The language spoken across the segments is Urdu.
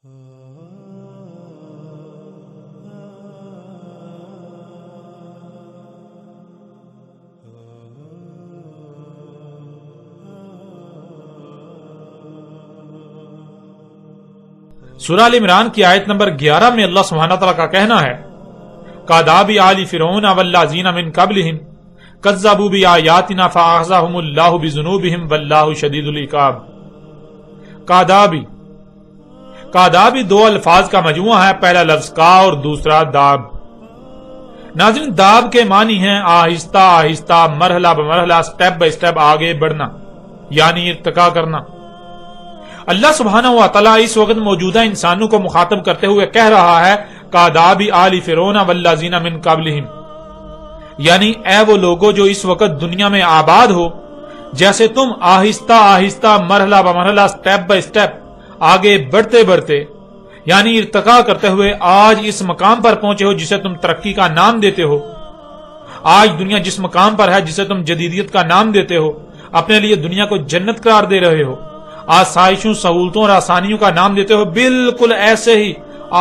سورہ ال عمران کی آیت نمبر 11 میں اللہ سبحانہ تعالیٰ کا کہنا ہے کاداب آل فرعون والذین من قبلہم کذبوا بآیاتنا فأخذہم اللہ بذنوبہم واللہ شدید العقاب۔ کادابی دو الفاظ کا مجموعہ ہے، پہلا لفظ کا اور دوسرا داب۔ ناظرین، داب کے معنی ہیں آہستہ آہستہ، مرحلہ بمرحلہ، سٹیپ بائی سٹیپ آگے بڑھنا، یعنی ارتقا کرنا۔ اللہ سبحانہ و تعالیٰ اس وقت موجودہ انسانوں کو مخاطب کرتے ہوئے کہہ رہا ہے کاداب آل فرعون والذین من قبلہم، یعنی اے وہ لوگوں جو اس وقت دنیا میں آباد ہو، جیسے تم آہستہ آہستہ، مرحلہ بمرحلہ، سٹیپ بائی سٹیپ آگے بڑھتے بڑھتے، یعنی ارتقا کرتے ہوئے آج اس مقام پر پہنچے ہو جسے تم ترقی کا نام دیتے ہو۔ آج دنیا جس مقام پر ہے جسے تم جدیدیت کا نام دیتے ہو، اپنے لیے دنیا کو جنت قرار دے رہے ہو، آسائشوں، سہولتوں اور آسانیوں کا نام دیتے ہو، بالکل ایسے ہی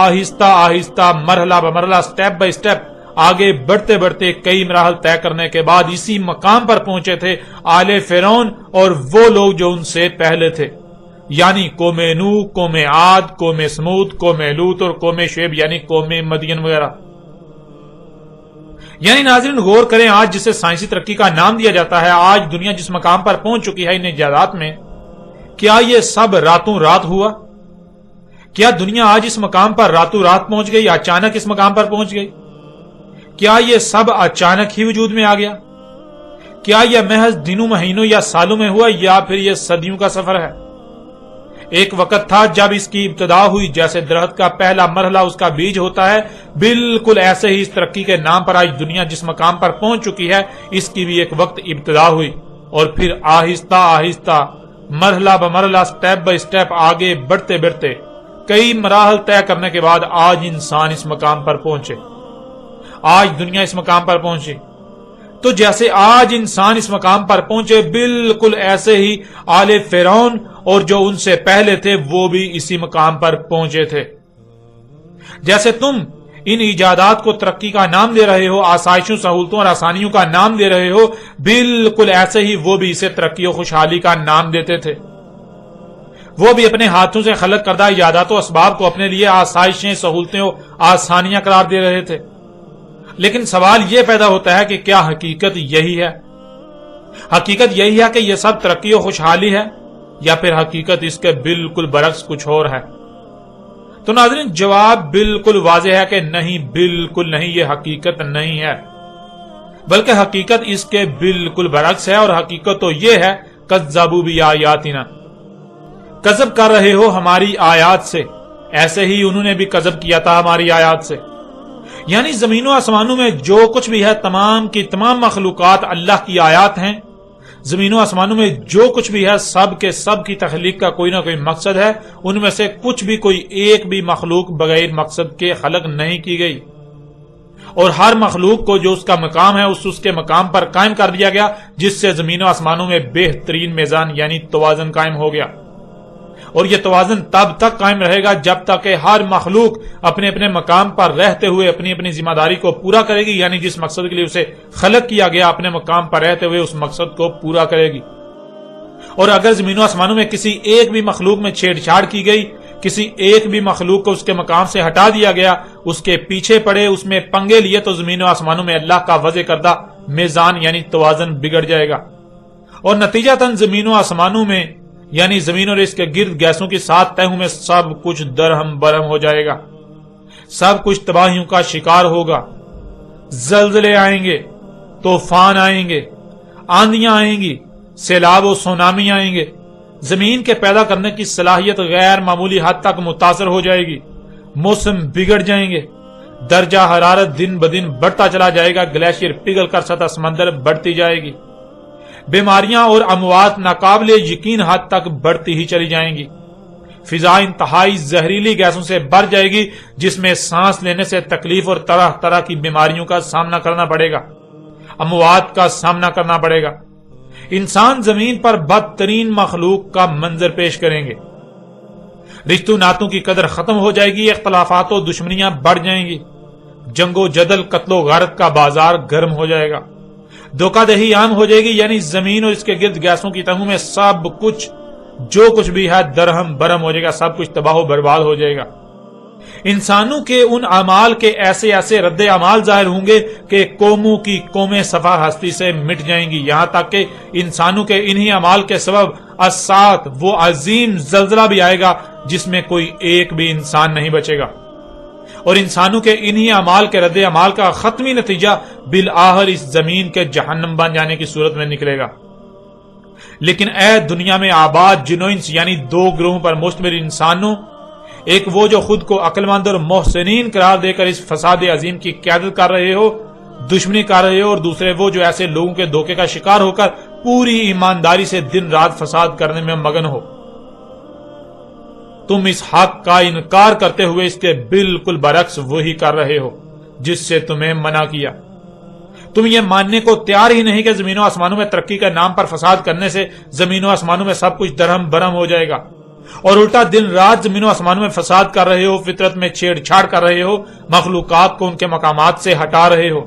آہستہ آہستہ، مرحلہ بمرحلہ، سٹیپ بائی سٹیپ آگے بڑھتے بڑھتے کئی مراحل طے کرنے کے بعد اسی مقام پر پہنچے تھے آل فرعون اور وہ لوگ جو ان سے پہلے تھے، یعنی قوم نوح، قوم عاد، قوم سمود، قوم لوط اور قوم شعیب یعنی قوم مدین وغیرہ۔ یعنی ناظرین غور کریں، آج جسے سائنسی ترقی کا نام دیا جاتا ہے، آج دنیا جس مقام پر پہنچ چکی ہے ان ایجادات میں، کیا یہ سب راتوں رات ہوا؟ کیا دنیا آج اس مقام پر راتوں رات پہنچ گئی، اچانک اس مقام پر پہنچ گئی؟ کیا یہ سب اچانک ہی وجود میں آ گیا؟ کیا یہ محض دنوں، مہینوں یا سالوں میں ہوا، یا پھر یہ صدیوں کا سفر ہے؟ ایک وقت تھا جب اس کی ابتدا ہوئی، جیسے درخت کا پہلا مرحلہ اس کا بیج ہوتا ہے، بالکل ایسے ہی اس ترقی کے نام پر آج دنیا جس مقام پر پہنچ چکی ہے اس کی بھی ایک وقت ابتدا ہوئی، اور پھر آہستہ آہستہ، مرحلہ بمرحلہ، سٹیپ بائی سٹیپ آگے بڑھتے بڑھتے کئی مراحل طے کرنے کے بعد آج انسان اس مقام پر پہنچے، آج دنیا اس مقام پر پہنچی۔ تو جیسے آج انسان اس مقام پر پہنچے، بالکل ایسے ہی آل فرعون اور جو ان سے پہلے تھے وہ بھی اسی مقام پر پہنچے تھے۔ جیسے تم ان ایجادات کو ترقی کا نام دے رہے ہو، آسائشوں، سہولتوں اور آسانیوں کا نام دے رہے ہو، بالکل ایسے ہی وہ بھی اسے ترقی و خوشحالی کا نام دیتے تھے۔ وہ بھی اپنے ہاتھوں سے خلق کردہ ایجادات و اسباب کو اپنے لیے آسائشیں، سہولتیں اور آسانیاں قرار دے رہے تھے۔ لیکن سوال یہ پیدا ہوتا ہے کہ کیا حقیقت یہی ہے؟ حقیقت یہی ہے کہ یہ سب ترقی و خوشحالی ہے، یا پھر حقیقت اس کے بالکل برعکس کچھ اور ہے؟ تو ناظرین جواب بالکل واضح ہے کہ نہیں، بالکل نہیں، یہ حقیقت نہیں ہے، بلکہ حقیقت اس کے بالکل برعکس ہے، اور حقیقت تو یہ ہے کذبوا بآیاتنا، کذب کر رہے ہو ہماری آیات سے، ایسے ہی انہوں نے بھی کذب کیا تھا ہماری آیات سے۔ یعنی زمین و آسمانوں میں جو کچھ بھی ہے، تمام کی تمام مخلوقات اللہ کی آیات ہیں۔ زمین و آسمانوں میں جو کچھ بھی ہے، سب کے سب کی تخلیق کا کوئی نہ کوئی مقصد ہے، ان میں سے کچھ بھی، کوئی ایک بھی مخلوق بغیر مقصد کے خلق نہیں کی گئی، اور ہر مخلوق کو جو اس کا مقام ہے اس کے مقام پر قائم کر دیا گیا، جس سے زمین و آسمانوں میں بہترین میزان یعنی توازن قائم ہو گیا۔ اور یہ توازن تب تک قائم رہے گا جب تک کہ ہر مخلوق اپنے اپنے مقام پر رہتے ہوئے اپنی اپنی ذمہ داری کو پورا کرے گی، یعنی جس مقصد کے لیے اسے خلق کیا گیا اپنے مقام پر رہتے ہوئے اس مقصد کو پورا کرے گی۔ اور اگر زمین و آسمانوں میں کسی ایک بھی مخلوق میں چھیڑ چھاڑ کی گئی، کسی ایک بھی مخلوق کو اس کے مقام سے ہٹا دیا گیا، اس کے پیچھے پڑے، اس میں پنگے لیے، تو زمین و آسمانوں میں اللہ کا وضع کردہ میزان یعنی توازن بگڑ جائے گا، اور نتیجتاً زمین و آسمانوں میں یعنی زمین اور اس کے گرد گیسوں کی 7 تہوں میں سب کچھ درہم برہم ہو جائے گا، سب کچھ تباہیوں کا شکار ہوگا، زلزلے آئیں گے، طوفان آئیں گے، آندیاں آئیں گی، سیلاب و سونامی آئیں گے، زمین کے پیدا کرنے کی صلاحیت غیر معمولی حد تک متاثر ہو جائے گی، موسم بگڑ جائیں گے، درجہ حرارت دن بدن بڑھتا چلا جائے گا، گلیشیئر پگھل کر سطح سمندر بڑھتی جائے گی، بیماریاں اور اموات ناقابل یقین حد تک بڑھتی ہی چلی جائیں گی، فضا انتہائی زہریلی گیسوں سے بھر جائے گی جس میں سانس لینے سے تکلیف اور طرح طرح کی بیماریوں کا سامنا کرنا پڑے گا، اموات کا سامنا کرنا پڑے گا۔ انسان زمین پر بدترین مخلوق کا منظر پیش کریں گے۔ رشتوں ناتوں کی قدر ختم ہو جائے گی، اختلافات و دشمنیاں بڑھ جائیں گی، جنگ و جدل قتل و غارت کا بازار گرم ہو جائے گا، دھوکہ دہی عام ہو جائے گی، یعنی زمین اور اس کے گرد گیسوں کی تہوں میں سب کچھ جو کچھ بھی ہے درہم برہم ہو جائے گا، سب کچھ تباہ و برباد ہو جائے گا۔ انسانوں کے ان اعمال کے ایسے ایسے رد اعمال ظاہر ہوں گے کہ قوموں کی قومیں صفا ہستی سے مٹ جائیں گی، یہاں تک کہ انسانوں کے انہی اعمال کے سبب الساعۃ وہ عظیم زلزلہ بھی آئے گا جس میں کوئی ایک بھی انسان نہیں بچے گا، اور انسانوں کے انہی اعمال کے رد اعمال کا ختمی نتیجہ بالآخر اس زمین کے جہنم بن جانے کی صورت میں نکلے گا۔ لیکن اے دنیا میں آباد جن و انس، یعنی دو گروہوں پر مشتمل انسانوں، ایک وہ جو خود کو عقل مند اور محسنین قرار دے کر اس فساد عظیم کی قیادت کر رہے ہو، دشمنی کر رہے ہو، اور دوسرے وہ جو ایسے لوگوں کے دھوکے کا شکار ہو کر پوری ایمانداری سے دن رات فساد کرنے میں مگن ہو۔ تم اس حق کا انکار کرتے ہوئے اس کے بالکل برعکس وہی کر رہے ہو جس سے تمہیں منع کیا۔ تم یہ ماننے کو تیار ہی نہیں کہ زمین و آسمانوں میں ترقی کے نام پر فساد کرنے سے زمین و آسمانوں میں سب کچھ درہم برہم ہو جائے گا، اور الٹا دن رات زمین و آسمانوں میں فساد کر رہے ہو، فطرت میں چھیڑ چھاڑ کر رہے ہو، مخلوقات کو ان کے مقامات سے ہٹا رہے ہو۔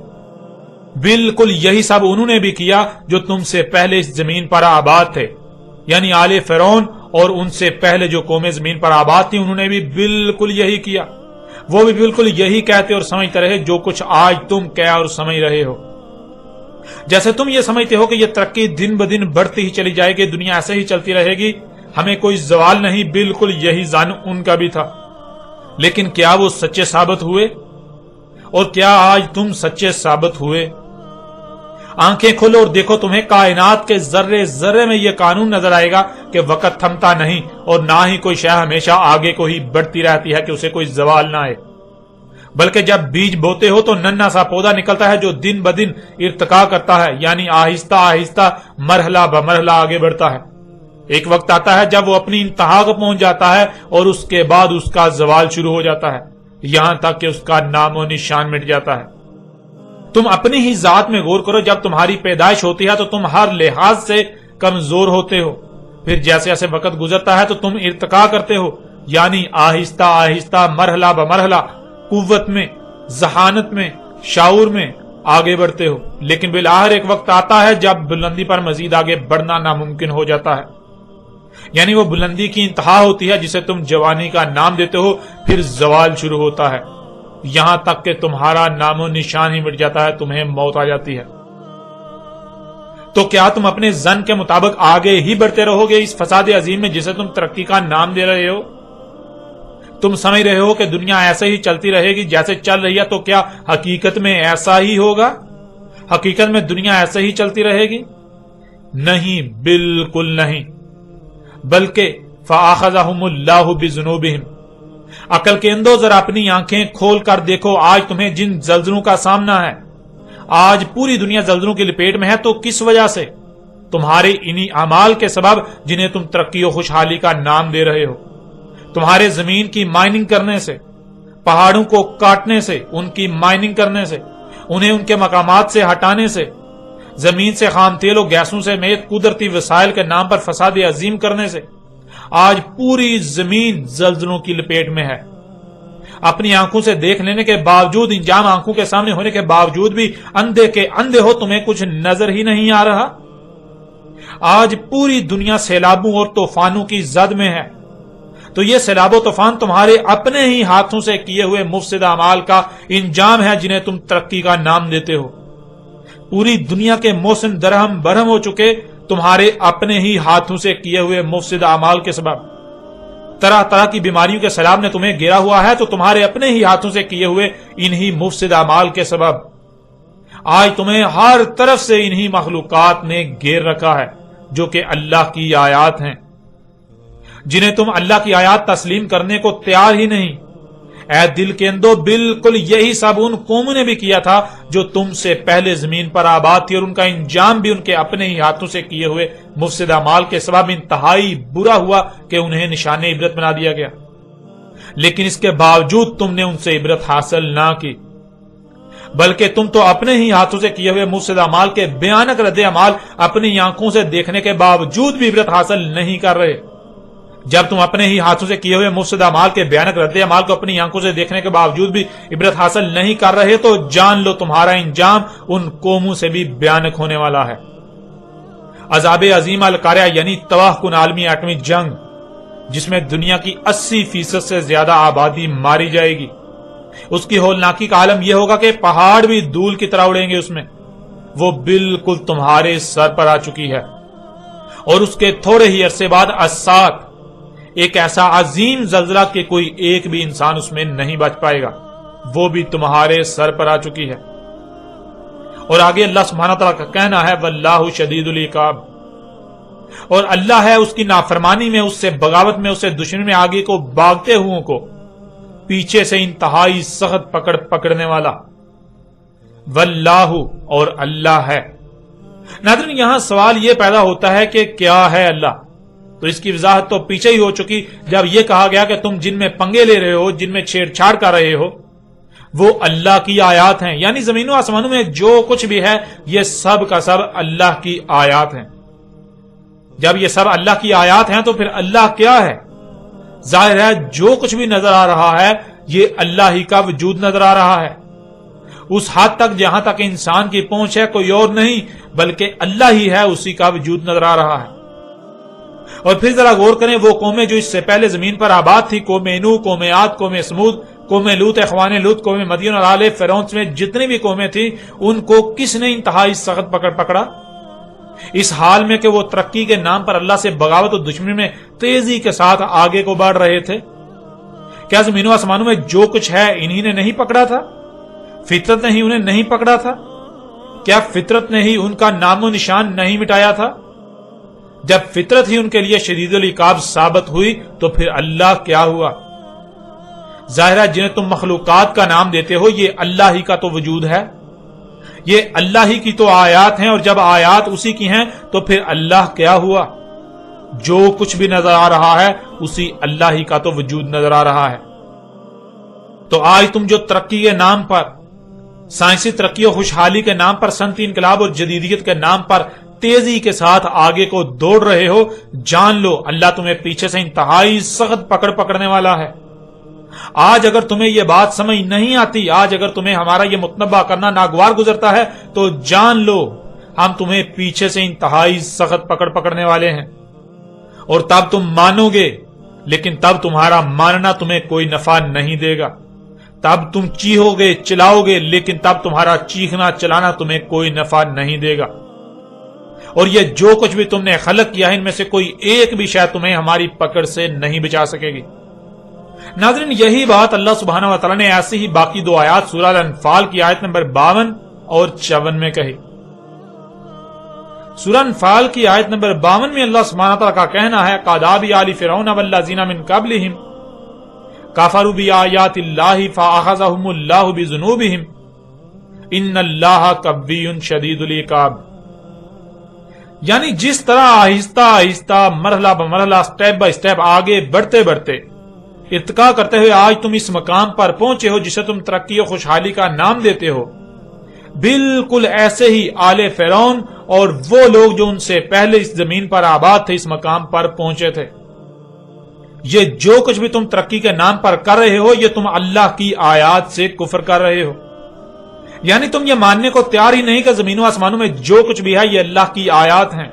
بالکل یہی سب انہوں نے بھی کیا جو تم سے پہلے اس زمین پر آباد تھے، یعنی آل فرعون اور ان سے پہلے جو قومیں زمین پر آباد تھی، انہوں نے بھی بالکل یہی کیا۔ وہ بھی بالکل یہی کہتے اور سمجھتے رہے جو کچھ آج تم کہہ اور سمجھ رہے ہو۔ جیسے تم یہ سمجھتے ہو کہ یہ ترقی دن بدن بڑھتی ہی چلی جائے گی، دنیا ایسے ہی چلتی رہے گی، ہمیں کوئی زوال نہیں، بالکل یہی ظن ان کا بھی تھا۔ لیکن کیا وہ سچے ثابت ہوئے؟ اور کیا آج تم سچے ثابت ہوئے؟ آنکھیں کھولو اور دیکھو، تمہیں کائنات کے ذرے ذرے میں یہ قانون نظر آئے گا کہ وقت تھمتا نہیں، اور نہ ہی کوئی شے ہمیشہ آگے کو ہی بڑھتی رہتی ہے کہ اسے کوئی زوال نہ آئے، بلکہ جب بیج بوتے ہو تو ننھا سا پودا نکلتا ہے جو دن بدن ارتقا کرتا ہے، یعنی آہستہ آہستہ مرحلہ بمرحلہ آگے بڑھتا ہے۔ ایک وقت آتا ہے جب وہ اپنی انتہا کو پہنچ جاتا ہے اور اس کے بعد اس کا زوال شروع ہو جاتا ہے، یہاں تک کہ اس کا نام و نشان مٹ جاتا ہے۔ تم اپنی ہی ذات میں غور کرو، جب تمہاری پیدائش ہوتی ہے تو تم ہر لحاظ سے کمزور ہوتے ہو، پھر جیسے جیسے وقت گزرتا ہے تو تم ارتقا کرتے ہو، یعنی آہستہ آہستہ مرحلہ بمرحلہ قوت میں، ذہانت میں، شعور میں آگے بڑھتے ہو۔ لیکن بالآخر ایک وقت آتا ہے جب بلندی پر مزید آگے بڑھنا ناممکن ہو جاتا ہے، یعنی وہ بلندی کی انتہا ہوتی ہے جسے تم جوانی کا نام دیتے ہو، پھر زوال شروع ہوتا ہے، یہاں تک کہ تمہارا نام و نشان ہی مٹ جاتا ہے، تمہیں موت آ جاتی ہے۔ تو کیا تم اپنے ظن کے مطابق آگے ہی بڑھتے رہو گے اس فساد عظیم میں جسے تم ترقی کا نام دے رہے ہو؟ تم سمجھ رہے ہو کہ دنیا ایسے ہی چلتی رہے گی جیسے چل رہی ہے، تو کیا حقیقت میں ایسا ہی ہوگا؟ حقیقت میں دنیا ایسے ہی چلتی رہے گی؟ نہیں، بالکل نہیں، بلکہ فَأَخَذَهُمُ اللَّهُ بِذُنُوبِهِمْ۔ عقل کے اندو ذرا اپنی آنکھیں کھول کر دیکھو، آج تمہیں جن زلزلوں کا سامنا ہے، آج پوری دنیا زلزلوں کی لپیٹ میں ہے، تو کس وجہ سے؟ تمہارے انہی اعمال کے سبب جنہیں تم ترقی و خوشحالی کا نام دے رہے ہو، تمہارے زمین کی مائننگ کرنے سے، پہاڑوں کو کاٹنے سے، ان کی مائننگ کرنے سے، انہیں ان کے مقامات سے ہٹانے سے، زمین سے خام تیل و گیسوں سے سمیت قدرتی وسائل کے نام پر فساد عظیم کرنے سے آج پوری زمین زلزلوں کی لپیٹ میں ہے۔ اپنی آنکھوں سے دیکھ لینے کے باوجود، انجام آنکھوں کے سامنے ہونے کے باوجود بھی اندھے کے اندھے ہو، تمہیں کچھ نظر ہی نہیں آ رہا۔ آج پوری دنیا سیلابوں اور طوفانوں کی زد میں ہے، تو یہ سیلاب و طوفان تمہارے اپنے ہی ہاتھوں سے کیے ہوئے مفسد اعمال کا انجام ہے جنہیں تم ترقی کا نام دیتے ہو۔ پوری دنیا کے موسم درہم برہم ہو چکے تمہارے اپنے ہی ہاتھوں سے کیے ہوئے مفسد اعمال کے سبب۔ طرح طرح کی بیماریوں کے سیلاب نے تمہیں گھیرا ہوا ہے، تو تمہارے اپنے ہی ہاتھوں سے کیے ہوئے انہی مفسد اعمال کے سبب آج تمہیں ہر طرف سے انہی مخلوقات نے گھیر رکھا ہے جو کہ اللہ کی آیات ہیں، جنہیں تم اللہ کی آیات تسلیم کرنے کو تیار ہی نہیں۔ اے دل کے اندو، بالکل یہی سب ان قوموں نے بھی کیا تھا جو تم سے پہلے زمین پر آباد تھی، اور ان کا انجام بھی ان کے اپنے ہی ہاتھوں سے کیے ہوئے مفسد اعمال کے سبب انتہائی برا ہوا کہ انہیں نشان عبرت بنا دیا گیا۔ لیکن اس کے باوجود تم نے ان سے عبرت حاصل نہ کی، بلکہ تم تو اپنے ہی ہاتھوں سے کیے ہوئے مفسد اعمال کے بھیانک رد عمل اپنی آنکھوں سے دیکھنے کے باوجود بھی عبرت حاصل نہیں کر رہے، جب تم اپنے ہی ہاتھوں سے کیے ہوئے مفسد اعمال کے بھیانک رد عمال کو اپنی آنکھوں سے دیکھنے کے باوجود بھی عبرت حاصل نہیں کر رہے تو جان لو تمہارا انجام ان قوموں سے بھی بھیانک ہونے والا ہے۔ عذاب عظیم القاریہ یعنی تباہ کن عالمی ایٹمی جنگ، جس میں دنیا کی 80% سے زیادہ آبادی ماری جائے گی۔ اس کی ہولناکی کا عالم یہ ہوگا کہ پہاڑ بھی دھول کی طرح اڑیں گے اس میں، وہ بالکل تمہارے سر پر آ چکی ہے۔ اور اس کے تھوڑے ہی عرصے بعد الساعۃ، ایک ایسا عظیم زلزلہ کہ کوئی ایک بھی انسان اس میں نہیں بچ پائے گا، وہ بھی تمہارے سر پر آ چکی ہے۔ اور آگے اللہ سبحانہ تعالیٰ کا کہنا ہے واللہ شدید العقاب، اور اللہ ہے اس کی نافرمانی میں، اس سے بغاوت میں، اس سے دشمنی میں آگے کو بھاگتے ہوئے کو پیچھے سے انتہائی سخت پکڑنے والا۔ واللہ، اور اللہ ہے۔ ناظرین، یہاں سوال یہ پیدا ہوتا ہے کہ کیا ہے اللہ؟ تو اس کی وضاحت تو پیچھے ہی ہو چکی جب یہ کہا گیا کہ تم جن میں پنگے لے رہے ہو، جن میں چھیڑ چھاڑ کر رہے ہو، وہ اللہ کی آیات ہیں۔ یعنی زمین و آسمانوں میں جو کچھ بھی ہے یہ سب کا سب اللہ کی آیات ہیں۔ جب یہ سب اللہ کی آیات ہیں تو پھر اللہ کیا ہے؟ ظاہر ہے جو کچھ بھی نظر آ رہا ہے یہ اللہ ہی کا وجود نظر آ رہا ہے۔ اس حد تک جہاں تک انسان کی پہنچ ہے کوئی اور نہیں بلکہ اللہ ہی ہے، اسی کا وجود نظر آ رہا ہے۔ اور پھر ذرا غور کریں، وہ قومیں جو اس سے پہلے زمین پر آباد تھی، قوم نوح، قوم عاد، قوم سمود، قوم لوط، اخوان لوط، قوم مدین اور آل فرعون میں جتنی بھی قومیں تھیں ان کو کس نے انتہائی سخت پکڑا؟ اس حال میں کہ وہ ترقی کے نام پر اللہ سے بغاوت اور دشمنی میں تیزی کے ساتھ آگے کو بڑھ رہے تھے۔ کیا زمین و آسمانوں میں جو کچھ ہے انہی نے نہیں پکڑا تھا؟ فطرت نے ہی انہیں نہیں پکڑا تھا؟ کیا فطرت نے ہی ان کا نام و نشان نہیں مٹایا تھا؟ جب فطرت ہی ان کے لیے شدید العقاب ثابت ہوئی تو پھر اللہ کیا ہوا؟ ظاہرہ جنہیں تم مخلوقات کا نام دیتے ہو یہ اللہ ہی کا تو وجود ہے، یہ اللہ ہی کی تو آیات ہیں، اور جب آیات اسی کی ہیں تو پھر اللہ کیا ہوا؟ جو کچھ بھی نظر آ رہا ہے اسی اللہ ہی کا تو وجود نظر آ رہا ہے۔ تو آج تم جو ترقی کے نام پر، سائنسی ترقی اور خوشحالی کے نام پر، صنعتی انقلاب اور جدیدیت کے نام پر تیزی کے ساتھ آگے کو دوڑ رہے ہو، جان لو اللہ تمہیں پیچھے سے انتہائی سخت پکڑنے والا ہے۔ آج اگر تمہیں یہ بات سمجھ نہیں آتی، آج اگر تمہیں ہمارا یہ متنبہ کرنا ناگوار گزرتا ہے تو جان لو ہم تمہیں پیچھے سے انتہائی سخت پکڑنے والے ہیں۔ اور تب تم مانو گے، لیکن تب تمہارا ماننا تمہیں کوئی نفع نہیں دے گا۔ تب تم چیخو گے، چلاؤ گے، لیکن تب تمہارا چیخنا چلانا تمہیں کوئی نفع نہیں دے گا۔ اور یہ جو کچھ بھی تم نے خلق کیا ہے ان میں سے کوئی ایک بھی شاید تمہیں ہماری پکڑ سے نہیں بچا سکے گی۔ ناظرین، یہی بات اللہ سبحانہ وتعالی نے ایسی ہی باقی دو آیات سورہ الانفال کی آیت نمبر 52 اور 54 میں کہی۔ سورہ انفال کی آیت نمبر 52 میں اللہ سبحانہ وتعالی کا کہنا ہے کداب آل فرعون والذین من قبلہم کفروا بآیات اللہ فأخذہم اللہ بذنوبہم ان اللہ قوی شدید العقاب۔ یعنی جس طرح آہستہ آہستہ مرحلہ بمرحلہ سٹیپ بائی سٹیپ آگے بڑھتے بڑھتے ارتقا کرتے ہوئے آج تم اس مقام پر پہنچے ہو جسے تم ترقی و خوشحالی کا نام دیتے ہو، بالکل ایسے ہی آل فرعون اور وہ لوگ جو ان سے پہلے اس زمین پر آباد تھے اس مقام پر پہنچے تھے۔ یہ جو کچھ بھی تم ترقی کے نام پر کر رہے ہو یہ تم اللہ کی آیات سے کفر کر رہے ہو۔ یعنی تم یہ ماننے کو تیار ہی نہیں کہ زمین و آسمانوں میں جو کچھ بھی ہے یہ اللہ کی آیات ہیں۔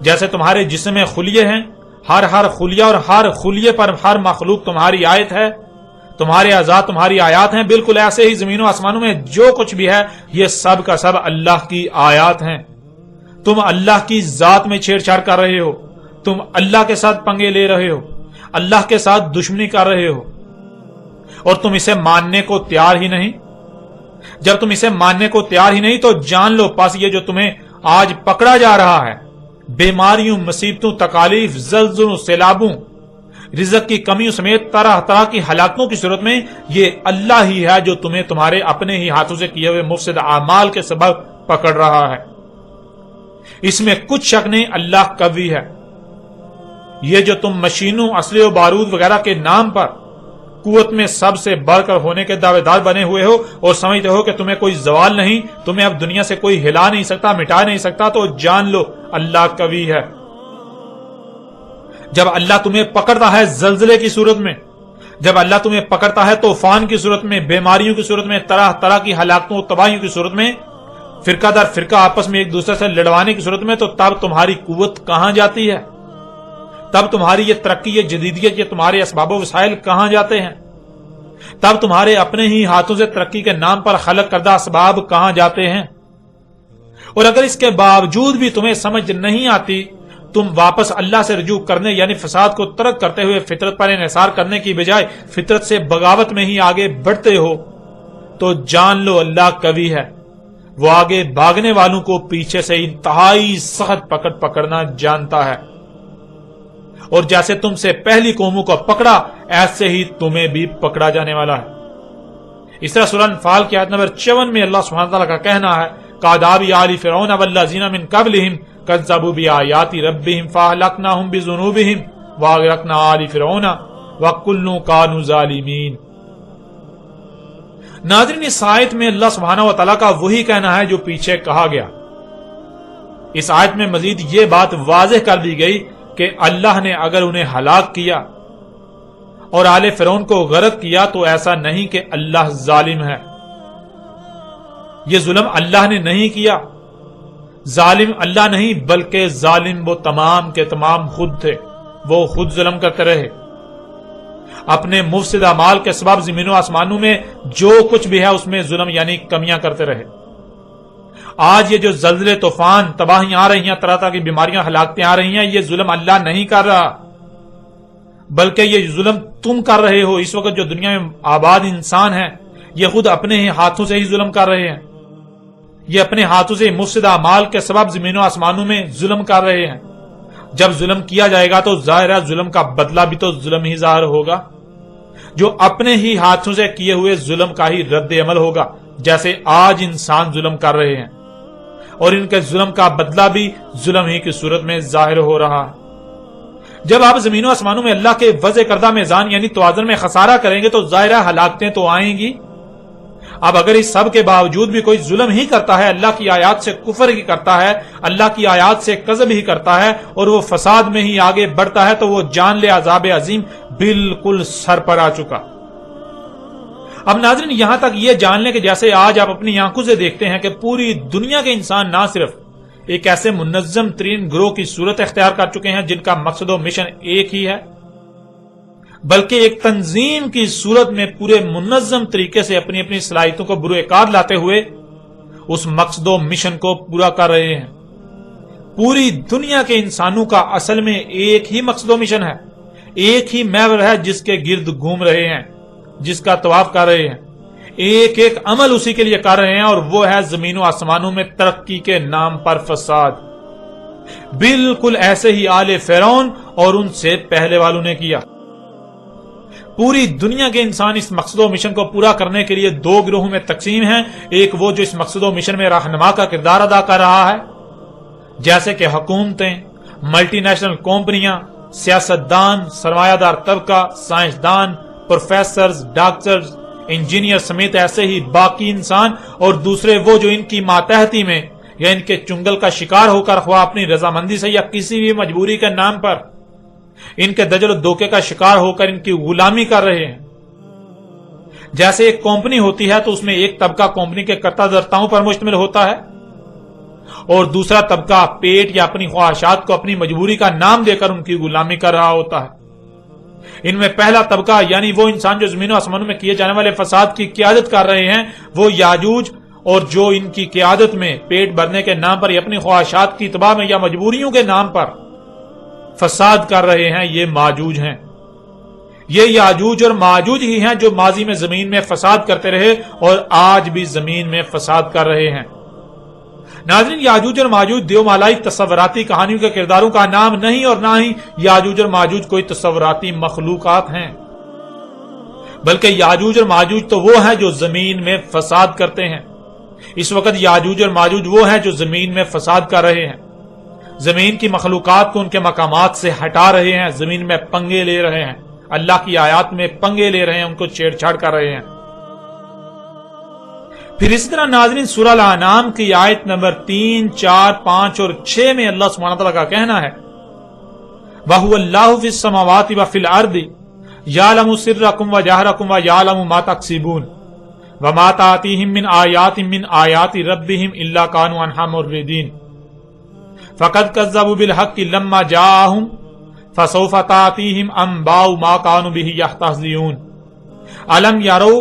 جیسے تمہارے جسم میں خلیے ہیں، ہر خلیہ اور ہر خلیے پر ہر مخلوق تمہاری آیت ہے، تمہارے اعضاء تمہاری آیات ہیں، بالکل ایسے ہی زمین و آسمانوں میں جو کچھ بھی ہے یہ سب کا سب اللہ کی آیات ہیں۔ تم اللہ کی ذات میں چھیڑ چھاڑ کر رہے ہو، تم اللہ کے ساتھ پنگے لے رہے ہو، اللہ کے ساتھ دشمنی کر رہے ہو، اور تم اسے ماننے کو تیار ہی نہیں۔ جب تم اسے ماننے کو تیار ہی نہیں تو جان لو پس یہ جو تمہیں آج پکڑا جا رہا ہے، بیماریوں، مصیبتوں، تکالیف، زلزلوں، سیلابوں، رزق کی کمیوں سمیت طرح طرح کی ہلاکتوں کی صورت میں یہ اللہ ہی ہے جو تمہیں تمہارے اپنے ہی ہاتھوں سے کیے ہوئے مفسد اعمال کے سبب پکڑ رہا ہے۔ اس میں کچھ شک نہیں، اللہ قوی ہے۔ یہ جو تم مشینوں، اسلحے و بارود وغیرہ کے نام پر قوت میں سب سے بڑھ کر ہونے کے دعوے دار بنے ہوئے ہو اور سمجھتے ہو کہ تمہیں کوئی زوال نہیں، تمہیں اب دنیا سے کوئی ہلا نہیں سکتا، مٹا نہیں سکتا، تو جان لو اللہ قوی ہے۔ جب اللہ تمہیں پکڑتا ہے زلزلے کی صورت میں، جب اللہ تمہیں پکڑتا ہے طوفان کی صورت میں، بیماریوں کی صورت میں، طرح طرح کی ہلاکتوں تباہیوں کی صورت میں، فرقہ در فرقہ آپس میں ایک دوسرے سے لڑوانے کی صورت میں، تو تب تمہاری قوت کہاں جاتی ہے؟ تب تمہاری یہ ترقی، یہ جدیدیت، یہ تمہارے اسباب و وسائل کہاں جاتے ہیں؟ تب تمہارے اپنے ہی ہاتھوں سے ترقی کے نام پر خلق کردہ اسباب کہاں جاتے ہیں؟ اور اگر اس کے باوجود بھی تمہیں سمجھ نہیں آتی، تم واپس اللہ سے رجوع کرنے یعنی فساد کو ترک کرتے ہوئے فطرت پر انحصار کرنے کی بجائے فطرت سے بغاوت میں ہی آگے بڑھتے ہو، تو جان لو اللہ قوی ہے، وہ آگے بھاگنے والوں کو پیچھے سے انتہائی سخت پکڑنا جانتا ہے، اور جیسے تم سے پہلی قوموں کو پکڑا ایسے ہی تمہیں بھی پکڑا جانے والا ہے۔ اس طرح سورہ انفال کی آیت نمبر 54 میں اللہ سبحانہ تعالیٰ کا کہنا ہے کَعَدَابِ آلِ فِرْعَوْنَ وَالَّذِينَ مِن قَبْلِهِمْ كَذَّبُوا بِآيَاتِ رَبِّهِمْ فَأَهْلَكْنَاهُمْ بِذُنُوبِهِمْ وَأَغْرَقْنَا آلِ فِرْعَوْنَ وَكُلٌّ كَانُوا ظَالِمِينَ۔ ناظرین، اس آیت میں اللہ سبحانہ و تعالیٰ کا وہی کہنا ہے جو پیچھے کہا گیا۔ اس آیت میں مزید یہ بات واضح کر دی گئی کہ اللہ نے اگر انہیں ہلاک کیا اور آل فرعون کو غرق کیا تو ایسا نہیں کہ اللہ ظالم ہے، یہ ظلم اللہ نے نہیں کیا، ظالم اللہ نہیں بلکہ ظالم وہ تمام کے تمام خود تھے، وہ خود ظلم کرتے رہے، اپنے مفسد اعمال کے سبب زمین و آسمانوں میں جو کچھ بھی ہے اس میں ظلم یعنی کمیاں کرتے رہے۔ آج یہ جو زلزلے، طوفان، تباہیاں آ رہی ہیں، طرح طرح کی بیماریاں، ہلاکتیں آ رہی ہیں، یہ ظلم اللہ نہیں کر رہا بلکہ یہ ظلم تم کر رہے ہو۔ اس وقت جو دنیا میں آباد انسان ہیں یہ خود اپنے ہی ہاتھوں سے ہی ظلم کر رہے ہیں، یہ اپنے ہاتھوں سے مفسد اعمال کے سبب زمین و آسمانوں میں ظلم کر رہے ہیں۔ جب ظلم کیا جائے گا تو ظاہر ہے ظلم کا بدلہ بھی تو ظلم ہی ظاہر ہوگا، جو اپنے ہی ہاتھوں سے کیے ہوئے ظلم کا ہی رد عمل ہوگا، جیسے آج انسان ظلم کر رہے ہیں، اور ان کے ظلم کا بدلہ بھی ظلم ہی کی صورت میں ظاہر ہو رہا ہے۔ جب آپ زمین و آسمانوں میں اللہ کے وضع کردہ میزان یعنی توازن میں خسارہ کریں گے تو ظاہر ہے ہلاکتیں تو آئیں گی۔ اب اگر اس سب کے باوجود بھی کوئی ظلم ہی کرتا ہے، اللہ کی آیات سے کفر ہی کرتا ہے، اللہ کی آیات سے کذب ہی کرتا ہے، اور وہ فساد میں ہی آگے بڑھتا ہے، تو وہ جان لے عذاب عظیم بالکل سر پر آ چکا۔ اب ناظرین، یہاں تک یہ جان لیں کہ جیسے آج آپ اپنی آنکھوں سے دیکھتے ہیں کہ پوری دنیا کے انسان نہ صرف ایک ایسے منظم ترین گروہ کی صورت اختیار کر چکے ہیں جن کا مقصد و مشن ایک ہی ہے، بلکہ ایک تنظیم کی صورت میں پورے منظم طریقے سے اپنی اپنی صلاحیتوں کو بروئے کار لاتے ہوئے اس مقصد و مشن کو پورا کر رہے ہیں۔ پوری دنیا کے انسانوں کا اصل میں ایک ہی مقصد و مشن ہے، ایک ہی محور ہے جس کے گرد گھوم رہے ہیں، جس کا طواف کر رہے ہیں، ایک ایک عمل اسی کے لیے کر رہے ہیں، اور وہ ہے زمین و آسمانوں میں ترقی کے نام پر فساد۔ بالکل ایسے ہی آل فرعون اور ان سے پہلے والوں نے کیا۔ پوری دنیا کے انسان اس مقصد و مشن کو پورا کرنے کے لیے دو گروہوں میں تقسیم ہیں، ایک وہ جو اس مقصد و مشن میں رہنما کا کردار ادا کر رہا ہے، جیسے کہ حکومتیں، ملٹی نیشنل کمپنیاں، سیاستدان، سرمایہ دار طبقہ، سائنسدان، پروفیسرز، ڈاکٹرز، انجینئر سمیت ایسے ہی باقی انسان، اور دوسرے وہ جو ان کی ماتحتی میں یا ان کے چنگل کا شکار ہو کر خواہ اپنی رضامندی سے یا کسی بھی مجبوری کے نام پر ان کے دجل و دھوکے کا شکار ہو کر ان کی غلامی کر رہے ہیں۔ جیسے ایک کمپنی ہوتی ہے تو اس میں ایک طبقہ کمپنی کے کرتا دھرتاؤں پر مشتمل ہوتا ہے، اور دوسرا طبقہ پیٹ یا اپنی خواہشات کو اپنی مجبوری کا نام دے کر ان کی غلامی کر رہا ہوتا ہے۔ ان میں پہلا طبقہ یعنی وہ انسان جو زمین و آسمانوں میں کیے جانے والے فساد کی قیادت کر رہے ہیں، وہ یاجوج، اور جو ان کی قیادت میں پیٹ بھرنے کے نام پر یا اپنی خواہشات کی اتباع میں یا مجبوریوں کے نام پر فساد کر رہے ہیں، یہ ماجوج ہیں۔ یہ یاجوج اور ماجوج ہی ہیں جو ماضی میں زمین میں فساد کرتے رہے اور آج بھی زمین میں فساد کر رہے ہیں۔ ناظرین، یاجوج اور ماجوج دیومالائی تصوراتی کہانیوں کے کرداروں کا نام نہیں، اور نہ ہی یاجوج اور ماجوج کوئی تصوراتی مخلوقات ہیں، بلکہ یاجوج اور ماجوج تو وہ ہیں جو زمین میں فساد کرتے ہیں۔ اس وقت یاجوج اور ماجوج وہ ہیں جو زمین میں فساد کر رہے ہیں، زمین کی مخلوقات کو ان کے مقامات سے ہٹا رہے ہیں، زمین میں پنگے لے رہے ہیں، اللہ کی آیات میں پنگے لے رہے ہیں، ان کو چھیڑ چھاڑ کر رہے ہیں۔ پھر اسی طرح ناظرین، سورہ الانعام کی آیت نمبر 3، 4، 5 اور 6 میں اللہ سبحانہ تعالیٰ کا کہنا ہے وَهُوَ اللَّهُ فِي السَّمَاوَاتِ وَفِي الْأَرْضِ يَعْلَمُ سِرَّكُمْ وَجَهْرَكُمْ وَيَعْلَمُ مَا تَكْسِبُونَ وَمَا تَأْتِيهِم مِّنْ آيَاتٍ مِّنْ آيَاتِ رَبِّهِمْ إِلَّا كَانُوا عَنْهَا مُعْرِضِينَ فَقَدْ كَذَّبُوا بِالْحَقِّ لَمَّا جَاءَهُمْ فَسَوْفَ تَأْتِيهِمْ أَنبَاءُ مَا كَانُوا بِهِ يَسْتَهْزِئُونَ أَلَمْ يَرَوْا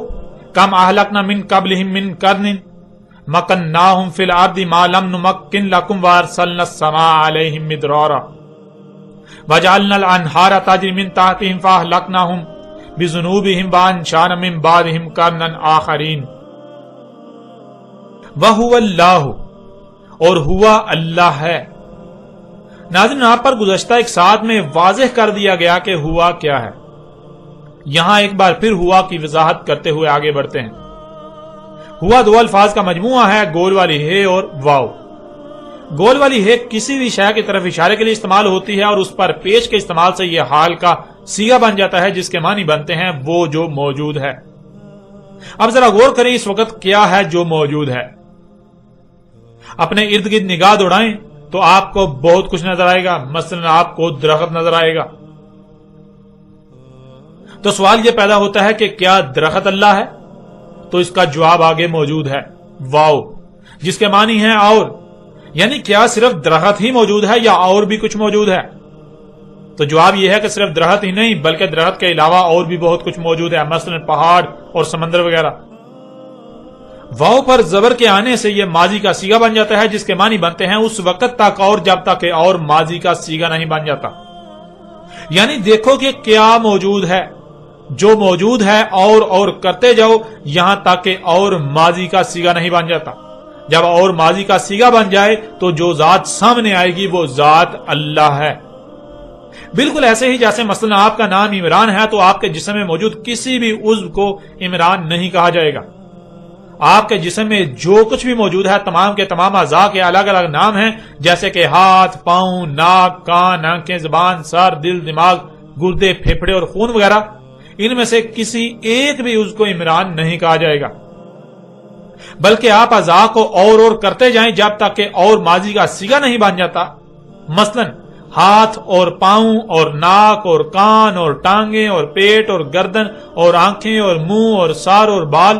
كَمْ أَهْلَكْنَا مِنْ قَبْلِهِم مِّنْ قَرْنٍ مَكَّنَّاهُمْ فِي الْأَرْضِ مَا لَمْ نُمَكِّن لَكُمْ وَأَرْسَلْنَا السَّمَاءَ عَلَيْهِمْ مِدْرَارًا وَجَعَلْنَا الْأَنْهَارَ تَجْرِي مِنْ تَحْتِهِمْ فَأَهْلَكْنَاهُمْ بِذُنُوبِهِمْ وَأَنشَأْنَا مِنْ بَعْدِهِمْ قَرْنًا آخَرِينَ وَهُوَ اللَّهُ اور ہوا اللہ ہے۔ ناظرین، آپ پر گزشتہ ایک ساتھ میں واضح کر دیا گیا کہ ہوا کیا ہے۔ یہاں ایک بار پھر ہوا کی وضاحت کرتے ہوئے آگے بڑھتے ہیں۔ ہوا دو الفاظ کا مجموعہ ہے، گول والی ہے اور واو۔ گول والی ہے کسی بھی شے کی طرف اشارے کے لیے استعمال ہوتی ہے اور اس پر پیش کے استعمال سے یہ حال کا صیغہ بن جاتا ہے جس کے معنی بنتے ہیں وہ جو موجود ہے۔ اب ذرا غور کریں اس وقت کیا ہے جو موجود ہے۔ اپنے ارد گرد نگاہ دوڑائیں تو آپ کو بہت کچھ نظر آئے گا، مثلا آپ کو درخت نظر آئے گا۔ تو سوال یہ پیدا ہوتا ہے کہ کیا درخت اللہ ہے؟ تو اس کا جواب آگے موجود ہے، واو، جس کے معنی ہے اور، یعنی کیا صرف درخت ہی موجود ہے یا اور بھی کچھ موجود ہے؟ تو جواب یہ ہے کہ صرف درخت ہی نہیں بلکہ درخت کے علاوہ اور بھی بہت کچھ موجود ہے، مثلا پہاڑ اور سمندر وغیرہ۔ واو پر زبر کے آنے سے یہ ماضی کا صیغہ بن جاتا ہے جس کے معنی بنتے ہیں اس وقت تک اور جب تک کہ اور ماضی کا صیغہ نہیں بن جاتا۔ یعنی دیکھو کہ کیا موجود ہے، جو موجود ہے اور کرتے جاؤ یہاں تک کہ اور ماضی کا صیغہ نہیں بن جاتا۔ جب اور ماضی کا صیغہ بن جائے تو جو ذات سامنے آئے گی وہ ذات اللہ ہے۔ بالکل ایسے ہی جیسے مثلا آپ کا نام عمران ہے تو آپ کے جسم میں موجود کسی بھی عضو کو عمران نہیں کہا جائے گا۔ آپ کے جسم میں جو کچھ بھی موجود ہے تمام کے تمام اعضاء کے الگ الگ نام ہیں، جیسے کہ ہاتھ، پاؤں، ناک، کان، آنکھیں، زبان، سر، دل، دماغ، گردے، پھیپھڑے اور خون وغیرہ۔ ان میں سے کسی ایک بھی عضو کو عمران نہیں کہا جائے گا، بلکہ آپ اعضاء کو اور کرتے جائیں جب تک کہ اور ماضی کا صیغہ نہیں بن جاتا۔ مثلا ہاتھ اور پاؤں اور ناک اور کان اور ٹانگیں اور پیٹ اور گردن اور آنکھیں اور منہ اور سر اور بال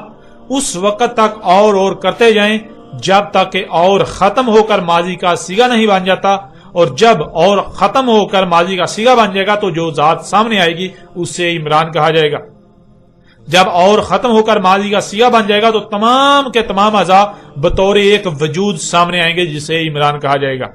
اس وقت تک اور کرتے جائیں جب تک کہ اور ختم ہو کر ماضی کا صیغہ نہیں بن جاتا، اور جب اور ختم ہو کر ماضی کا صیغہ بن جائے گا تو جو ذات سامنے آئے گی اسے عمران کہا جائے گا۔ جب اور ختم ہو کر ماضی کا صیغہ بن جائے گا تو تمام کے تمام اعضاء بطور ایک وجود سامنے آئیں گے جسے عمران کہا جائے گا۔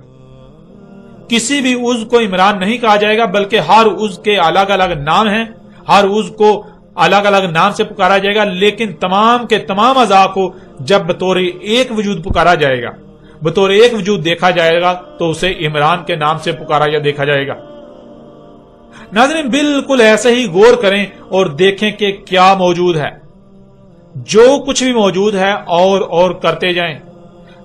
کسی بھی عضو کو عمران نہیں کہا جائے گا بلکہ ہر عضو کے الگ الگ نام ہیں، ہر عضو کو الگ الگ نام سے پکارا جائے گا، لیکن تمام کے تمام اعضاء کو جب بطور ایک وجود پکارا جائے گا، بطور ایک وجود دیکھا جائے گا تو اسے عمران کے نام سے پکارا یا دیکھا جائے گا۔ ناظرین بالکل ایسے ہی غور کریں اور دیکھیں کہ کیا موجود ہے۔ جو کچھ بھی موجود ہے اور کرتے جائیں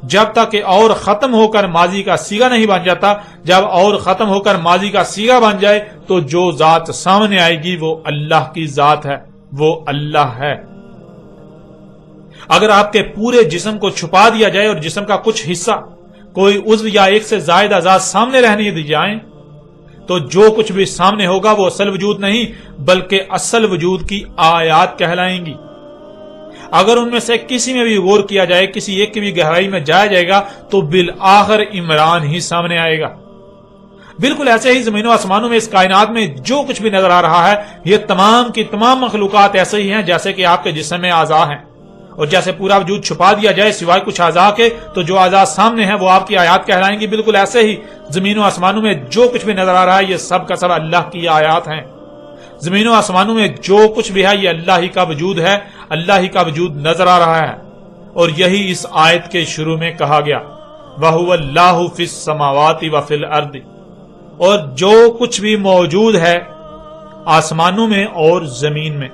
جب تک کہ اور ختم ہو کر ماضی کا صیغہ نہیں بن جاتا۔ جب اور ختم ہو کر ماضی کا صیغہ بن جائے تو جو ذات سامنے آئے گی وہ اللہ کی ذات ہے، وہ اللہ ہے۔ اگر آپ کے پورے جسم کو چھپا دیا جائے اور جسم کا کچھ حصہ، کوئی عضو یا ایک سے زائد اعضاء سامنے رہنے دی جائیں تو جو کچھ بھی سامنے ہوگا وہ اصل وجود نہیں بلکہ اصل وجود کی آیات کہلائیں گی۔ اگر ان میں سے کسی میں بھی غور کیا جائے، کسی ایک کی بھی گہرائی میں جایا جائے گا تو بالآخر عمران ہی سامنے آئے گا۔ بالکل ایسے ہی زمین و آسمانوں میں اس کائنات میں جو کچھ بھی نظر آ رہا ہے یہ تمام کی تمام مخلوقات ایسے ہی ہیں جیسے کہ آپ کے جسم میں اعضاء ہیں، اور جیسے پورا وجود چھپا دیا جائے سوائے کچھ اعضاء کے تو جو اعضاء سامنے ہیں وہ آپ کی آیات کہلائیں گی۔ بالکل ایسے ہی زمین و آسمانوں میں جو کچھ بھی نظر آ رہا ہے یہ سب کا سب اللہ کی آیات ہیں۔ زمین و آسمانوں میں جو کچھ بھی ہے یہ اللہ ہی کا وجود ہے، اللہ ہی کا وجود نظر آ رہا ہے، اور یہی اس آیت کے شروع میں کہا گیا وَهُوَ اللَّهُ فِي السَّمَاوَاتِ وَفِي الْأَرْضِ، اور جو کچھ بھی موجود ہے آسمانوں میں اور زمین میں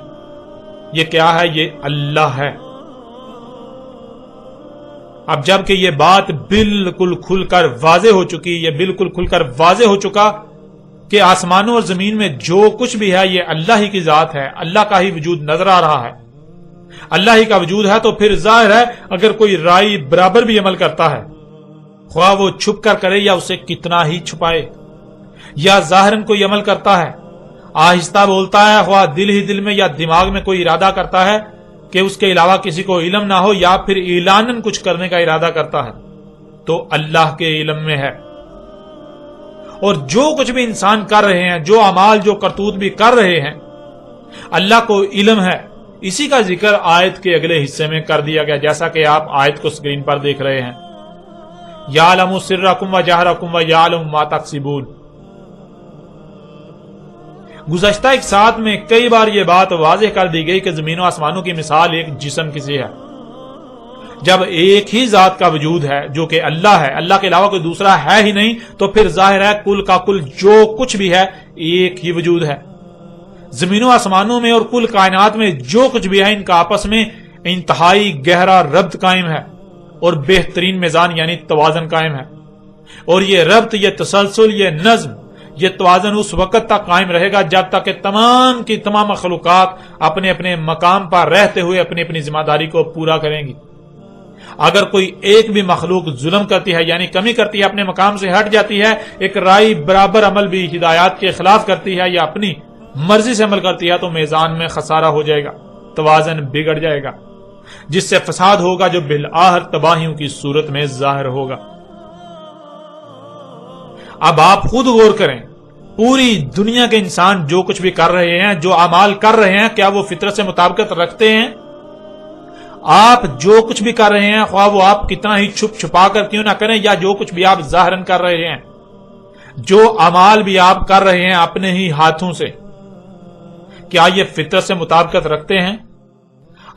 یہ کیا ہے؟ یہ اللہ ہے۔ اب جب کہ یہ بات بالکل کھل کر واضح ہو چکی، یہ بالکل کھل کر واضح ہو چکا کہ آسمانوں اور زمین میں جو کچھ بھی ہے یہ اللہ ہی کی ذات ہے، اللہ کا ہی وجود نظر آ رہا ہے، اللہ ہی کا وجود ہے، تو پھر ظاہر ہے اگر کوئی رائی برابر بھی عمل کرتا ہے خواہ وہ چھپ کر کرے یا اسے کتنا ہی چھپائے، یا ظاہراً کوئی عمل کرتا ہے، آہستہ بولتا ہے، خواہ دل ہی دل میں یا دماغ میں کوئی ارادہ کرتا ہے کہ اس کے علاوہ کسی کو علم نہ ہو، یا پھر اعلاناً کچھ کرنے کا ارادہ کرتا ہے، تو اللہ کے علم میں ہے۔ اور جو کچھ بھی انسان کر رہے ہیں، جو اعمال جو کرتوت بھی کر رہے ہیں، اللہ کو علم ہے۔ اسی کا ذکر آیت کے اگلے حصے میں کر دیا گیا، جیسا کہ آپ آیت کو سکرین پر دیکھ رہے ہیں، یعلم سرکم و جہرکم و یعلم ما تکسبون۔ گزشتہ ایک ساتھ میں کئی بار یہ بات واضح کر دی گئی کہ زمین و آسمانوں کی مثال ایک جسم کی سی ہے۔ جب ایک ہی ذات کا وجود ہے جو کہ اللہ ہے، اللہ کے علاوہ کوئی دوسرا ہے ہی نہیں، تو پھر ظاہر ہے کل کا کل جو کچھ بھی ہے ایک ہی وجود ہے۔ زمین و آسمانوں میں اور کل کائنات میں جو کچھ بھی ہے، ان کا آپس میں انتہائی گہرا ربط قائم ہے اور بہترین میزان یعنی توازن قائم ہے۔ اور یہ ربط، یہ تسلسل، یہ نظم، یہ توازن اس وقت تک قائم رہے گا جب تک کہ تمام کی تمام مخلوقات اپنے اپنے مقام پر رہتے ہوئے اپنی اپنی ذمہ داری کو پورا کریں گی۔ اگر کوئی ایک بھی مخلوق ظلم کرتی ہے یعنی کمی کرتی ہے، اپنے مقام سے ہٹ جاتی ہے، ایک رائی برابر عمل بھی ہدایات کے خلاف کرتی ہے یا اپنی مرضی سے عمل کرتی ہے، تو میزان میں خسارہ ہو جائے گا، توازن بگڑ جائے گا، جس سے فساد ہوگا جو بالآخر تباہیوں کی صورت میں ظاہر ہوگا۔ اب آپ خود غور کریں، پوری دنیا کے انسان جو کچھ بھی کر رہے ہیں، جو اعمال کر رہے ہیں، کیا وہ فطرت سے مطابقت رکھتے ہیں؟ آپ جو کچھ بھی کر رہے ہیں، خواہ وہ آپ کتنا ہی چھپ چھپا کر کیوں نہ کریں، یا جو کچھ بھی آپ ظاہراً کر رہے ہیں، جو اعمال بھی آپ کر رہے ہیں اپنے ہی ہاتھوں سے، کیا یہ فطرت سے مطابقت رکھتے ہیں؟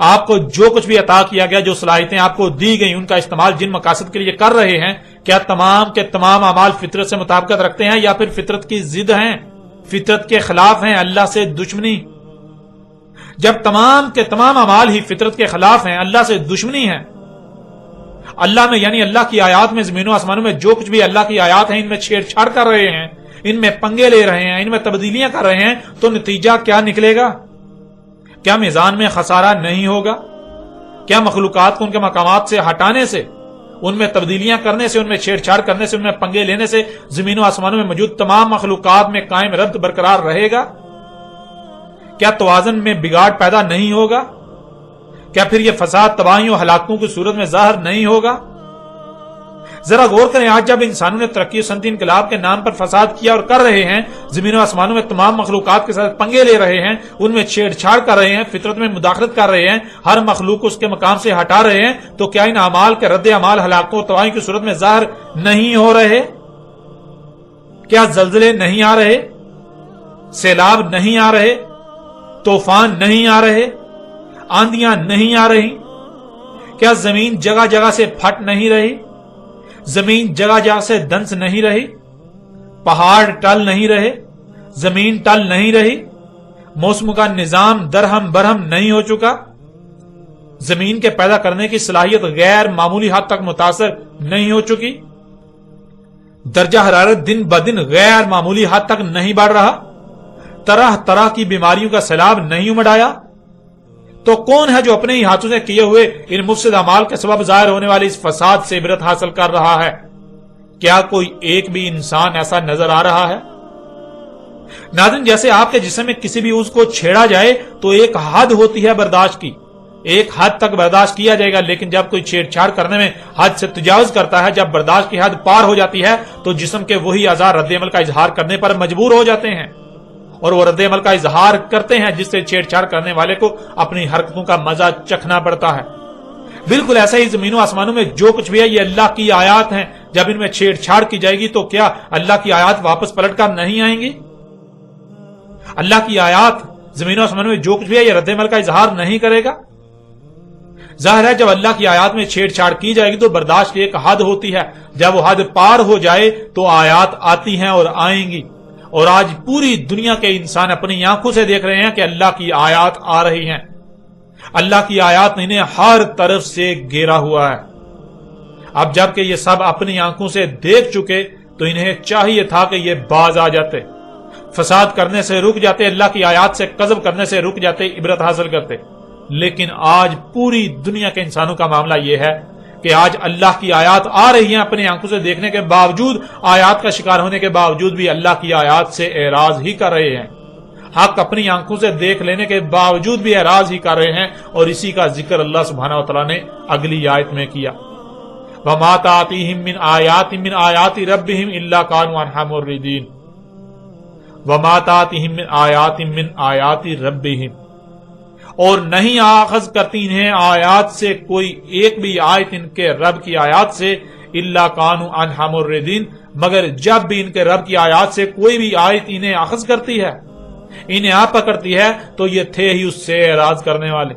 آپ کو جو کچھ بھی عطا کیا گیا، جو صلاحیتیں آپ کو دی گئی، ان کا استعمال جن مقاصد کے لیے کر رہے ہیں، کیا تمام کے تمام اعمال فطرت سے مطابقت رکھتے ہیں یا پھر فطرت کی ضد ہیں، فطرت کے خلاف ہیں، اللہ سے دشمنی؟ جب تمام کے تمام اعمال ہی فطرت کے خلاف ہیں، اللہ سے دشمنی ہے، اللہ میں یعنی اللہ کی آیات میں، زمین و آسمانوں میں جو کچھ بھی اللہ کی آیات ہیں، ان میں چھیڑ چھاڑ کر رہے ہیں، ان میں پنگے لے رہے ہیں، ان میں تبدیلیاں کر رہے ہیں، تو نتیجہ کیا نکلے گا؟ کیا میزان میں خسارہ نہیں ہوگا؟ کیا مخلوقات کو ان کے مقامات سے ہٹانے سے، ان میں تبدیلیاں کرنے سے، ان میں چھیڑ چھاڑ کرنے سے، ان میں پنگے لینے سے زمین و آسمانوں میں موجود تمام مخلوقات میں قائم ربط برقرار رہے گا؟ کیا توازن میں بگاڑ پیدا نہیں ہوگا؟ کیا پھر یہ فساد، تباہیوں و ہلاکتوں کی صورت میں ظاہر نہیں ہوگا؟ ذرا غور کریں، آج جب انسانوں نے ترقی و صنعتی انقلاب کے نام پر فساد کیا اور کر رہے ہیں، زمین و آسمانوں میں تمام مخلوقات کے ساتھ پنگے لے رہے ہیں، ان میں چھیڑ چھاڑ کر رہے ہیں، فطرت میں مداخلت کر رہے ہیں، ہر مخلوق کو اس کے مقام سے ہٹا رہے ہیں، تو کیا ان اعمال کے رد عمال ہلاکتوں اور تباہی کی صورت میں ظاہر نہیں ہو رہے؟ کیا زلزلے نہیں آ رہے؟ سیلاب نہیں آ رہے؟ طوفان نہیں آ رہے؟ آندیاں نہیں آ رہی؟ کیا زمین جگہ جگہ سے پھٹ نہیں رہی؟ زمین جگہ جگہ سے دنس نہیں رہی؟ پہاڑ ٹل نہیں رہے؟ زمین ٹل نہیں رہی؟ موسم کا نظام درہم برہم نہیں ہو چکا؟ زمین کے پیدا کرنے کی صلاحیت غیر معمولی حد تک متاثر نہیں ہو چکی؟ درجہ حرارت دن بدن غیر معمولی حد تک نہیں بڑھ رہا؟ طرح طرح کی بیماریوں کا سیلاب نہیں امڑ آیا؟ تو کون ہے جو اپنے ہی ہاتھوں سے کیے ہوئے ان مفسد اعمال کے سبب ظاہر ہونے والے اس فساد سے عبرت حاصل کر رہا ہے؟ کیا کوئی ایک بھی انسان ایسا نظر آ رہا ہے؟ ناظرین، جیسے آپ کے جسم میں کسی بھی عضو کو چھیڑا جائے تو ایک حد ہوتی ہے برداشت کی، ایک حد تک برداشت کیا جائے گا، لیکن جب کوئی چھیڑ چھاڑ کرنے میں حد سے تجاوز کرتا ہے، جب برداشت کی حد پار ہو جاتی ہے، تو جسم کے وہی اعضاء رد عمل کا اظہار کرنے پر مجبور ہو جاتے ہیں، اور وہ رد عمل کا اظہار کرتے ہیں، جس سے چھیڑ چھاڑ کرنے والے کو اپنی حرکتوں کا مزہ چکھنا پڑتا ہے۔ بالکل ایسا ہی زمین و آسمانوں میں جو کچھ بھی ہے یہ اللہ کی آیات ہیں، جب ان میں چھیڑ چھاڑ کی جائے گی تو کیا اللہ کی آیات واپس پلٹ کر نہیں آئیں گی؟ اللہ کی آیات زمین و آسمانوں میں جو کچھ بھی ہے یہ رد عمل کا اظہار نہیں کرے گا؟ ظاہر ہے جب اللہ کی آیات میں چھیڑ چھاڑ کی جائے گی تو برداشت کی ایک حد ہوتی ہے، جب وہ حد پار ہو جائے تو آیات آتی ہیں اور آئیں گی۔ اور آج پوری دنیا کے انسان اپنی آنکھوں سے دیکھ رہے ہیں کہ اللہ کی آیات آ رہی ہیں، اللہ کی آیات نے انہیں ہر طرف سے گھیرا ہوا ہے۔ اب جب کہ یہ سب اپنی آنکھوں سے دیکھ چکے تو انہیں چاہیے تھا کہ یہ باز آ جاتے، فساد کرنے سے رک جاتے، اللہ کی آیات سے کذب کرنے سے رک جاتے، عبرت حاصل کرتے۔ لیکن آج پوری دنیا کے انسانوں کا معاملہ یہ ہے کہ آج اللہ کی آیات آ رہی ہیں، اپنی آنکھوں سے دیکھنے کے باوجود، آیات کا شکار ہونے کے باوجود بھی اللہ کی آیات سے اعراض ہی کر رہے ہیں، حق اپنی آنکھوں سے دیکھ لینے کے باوجود بھی اعراض ہی کر رہے ہیں۔ اور اسی کا ذکر اللہ سبحانہ وتعالی نے اگلی آیت میں کیا، وَمَا تَأْتِيهِم مِّنْ آيَاتٍ مِّنْ آيَاتِ رَبِّهِمْ إِلَّا كَانُوا عَنْهَا مُعْرِضِينَ وَمَا تَأْتِيهِم مِّنْ آيَاتٍ مِّنْ آيَاتِ رَبِّهِمْ، اور نہیں آخذ کرتی انہیں آیات سے کوئی ایک بھی آیت ان کے رب کی آیات سے، إِلَّا كَانُوا عَنْهَا مُعْرِضِينَ، مگر جب بھی ان کے رب کی آیات سے کوئی بھی آیت انہیں آخذ کرتی ہے، انہیں آ پکڑتی ہے، تو یہ تھے ہی اس سے اعراض کرنے والے،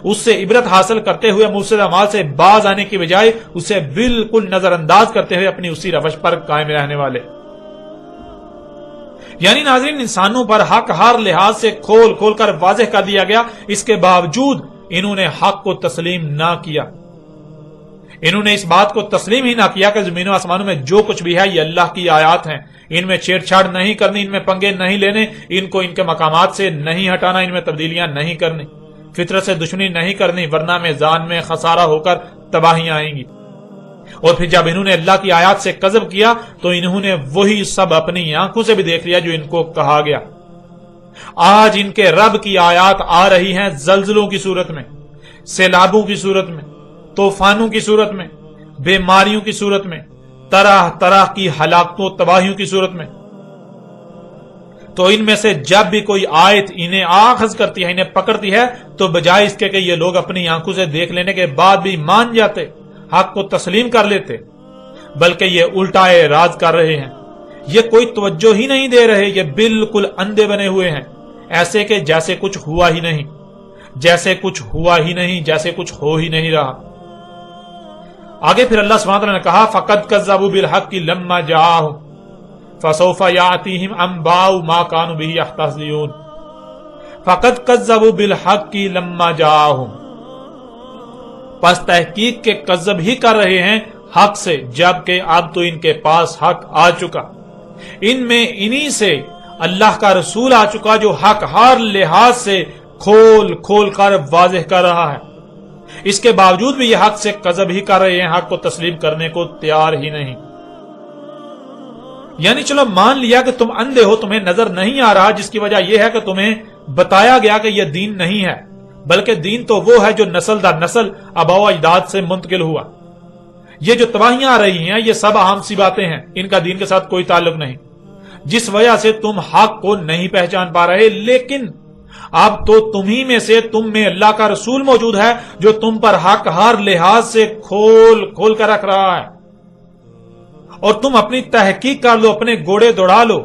اس سے عبرت حاصل کرتے ہوئے مفسد اعمال سے باز آنے کی بجائے اسے بالکل نظر انداز کرتے ہوئے اپنی اسی روش پر قائم رہنے والے۔ یعنی ناظرین، انسانوں پر حق ہر لحاظ سے کھول کھول کر واضح کر دیا گیا، اس کے باوجود انہوں نے حق کو تسلیم نہ کیا، انہوں نے اس بات کو تسلیم ہی نہ کیا کہ زمین و آسمانوں میں جو کچھ بھی ہے یہ اللہ کی آیات ہیں، ان میں چھیڑ چھاڑ نہیں کرنی، ان میں پنگے نہیں لینے، ان کو ان کے مقامات سے نہیں ہٹانا، ان میں تبدیلیاں نہیں کرنی، فطرت سے دشمنی نہیں کرنی، ورنہ میزان میں خسارہ ہو کر تباہیاں آئیں گی۔ اور پھر جب انہوں نے اللہ کی آیات سے کذب کیا تو انہوں نے وہی سب اپنی آنکھوں سے بھی دیکھ لیا جو ان کو کہا گیا۔ آج ان کے رب کی آیات آ رہی ہیں زلزلوں کی صورت میں، سیلابوں کی صورت میں، طوفانوں کی صورت میں، بیماریوں کی صورت میں، طرح طرح کی ہلاکتوں تباہیوں کی صورت میں۔ تو ان میں سے جب بھی کوئی آیت انہیں آخذ کرتی ہے، انہیں پکڑتی ہے، تو بجائے اس کے کہ یہ لوگ اپنی آنکھوں سے دیکھ لینے کے بعد بھی مان جاتے، حق کو تسلیم کر لیتے، بلکہ یہ الٹا اعراض کر رہے ہیں، یہ کوئی توجہ ہی نہیں دے رہے، یہ بالکل اندھے بنے ہوئے ہیں، ایسے کہ جیسے کچھ ہوا ہی نہیں، جیسے کچھ ہوا ہی نہیں، جیسے کچھ ہو ہی نہیں رہا۔ آگے پھر اللہ سبحانہ وتعالی نے کہا فَقَدْ كَذَّبُوا بِالْحَقِّ لَمَّا جَاءَهُمْ فَسَوْفَ يَأْتِيهِمْ أَنْبَاءُ مَا كَانُوا بِهِ يَسْتَهْزِئُونَ فَقَدْ كَذَّبُوا بِالْحَقِّ لَمَّا جَاءَهُمْ، پس تحقیق کے کذب ہی کر رہے ہیں حق سے، جبکہ اب تو ان کے پاس حق آ چکا، ان میں انہی سے اللہ کا رسول آ چکا جو حق ہر لحاظ سے کھول کھول کر واضح کر رہا ہے، اس کے باوجود بھی یہ حق سے کذب ہی کر رہے ہیں، حق کو تسلیم کرنے کو تیار ہی نہیں۔ یعنی چلو مان لیا کہ تم اندھے ہو، تمہیں نظر نہیں آ رہا، جس کی وجہ یہ ہے کہ تمہیں بتایا گیا کہ یہ دین نہیں ہے، بلکہ دین تو وہ ہے جو نسل در نسل آباء و اجداد سے منتقل ہوا۔ یہ جو تباہیاں آ رہی ہیں یہ سب عام سی باتیں ہیں، ان کا دین کے ساتھ کوئی تعلق نہیں، جس وجہ سے تم حق کو نہیں پہچان پا رہے۔ لیکن اب تو تمہیں میں سے، تم میں اللہ کا رسول موجود ہے جو تم پر حق ہر لحاظ سے کھول کھول کر رکھ رہا ہے، اور تم اپنی تحقیق کر لو، اپنے گوڑے دوڑا لو،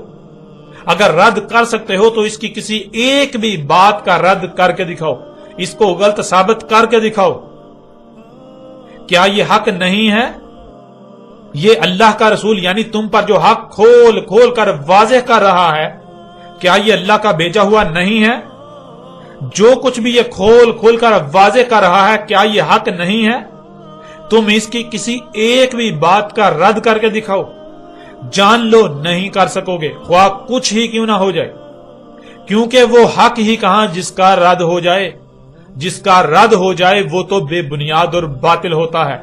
اگر رد کر سکتے ہو تو اس کی کسی ایک بھی بات کا رد کر کے دکھاؤ، اس کو غلط ثابت کر کے دکھاؤ۔ کیا یہ حق نہیں ہے؟ یہ اللہ کا رسول یعنی تم پر جو حق کھول کھول کر واضح کر رہا ہے، کیا یہ اللہ کا بھیجا ہوا نہیں ہے؟ جو کچھ بھی یہ کھول کھول کر واضح کر رہا ہے، کیا یہ حق نہیں ہے؟ تم اس کی کسی ایک بھی بات کا رد کر کے دکھاؤ، جان لو نہیں کر سکو گے، خواہ کچھ ہی کیوں نہ ہو جائے، کیونکہ وہ حق ہی کہاں جس کا رد ہو جائے، جس کا رد ہو جائے وہ تو بے بنیاد اور باطل ہوتا ہے۔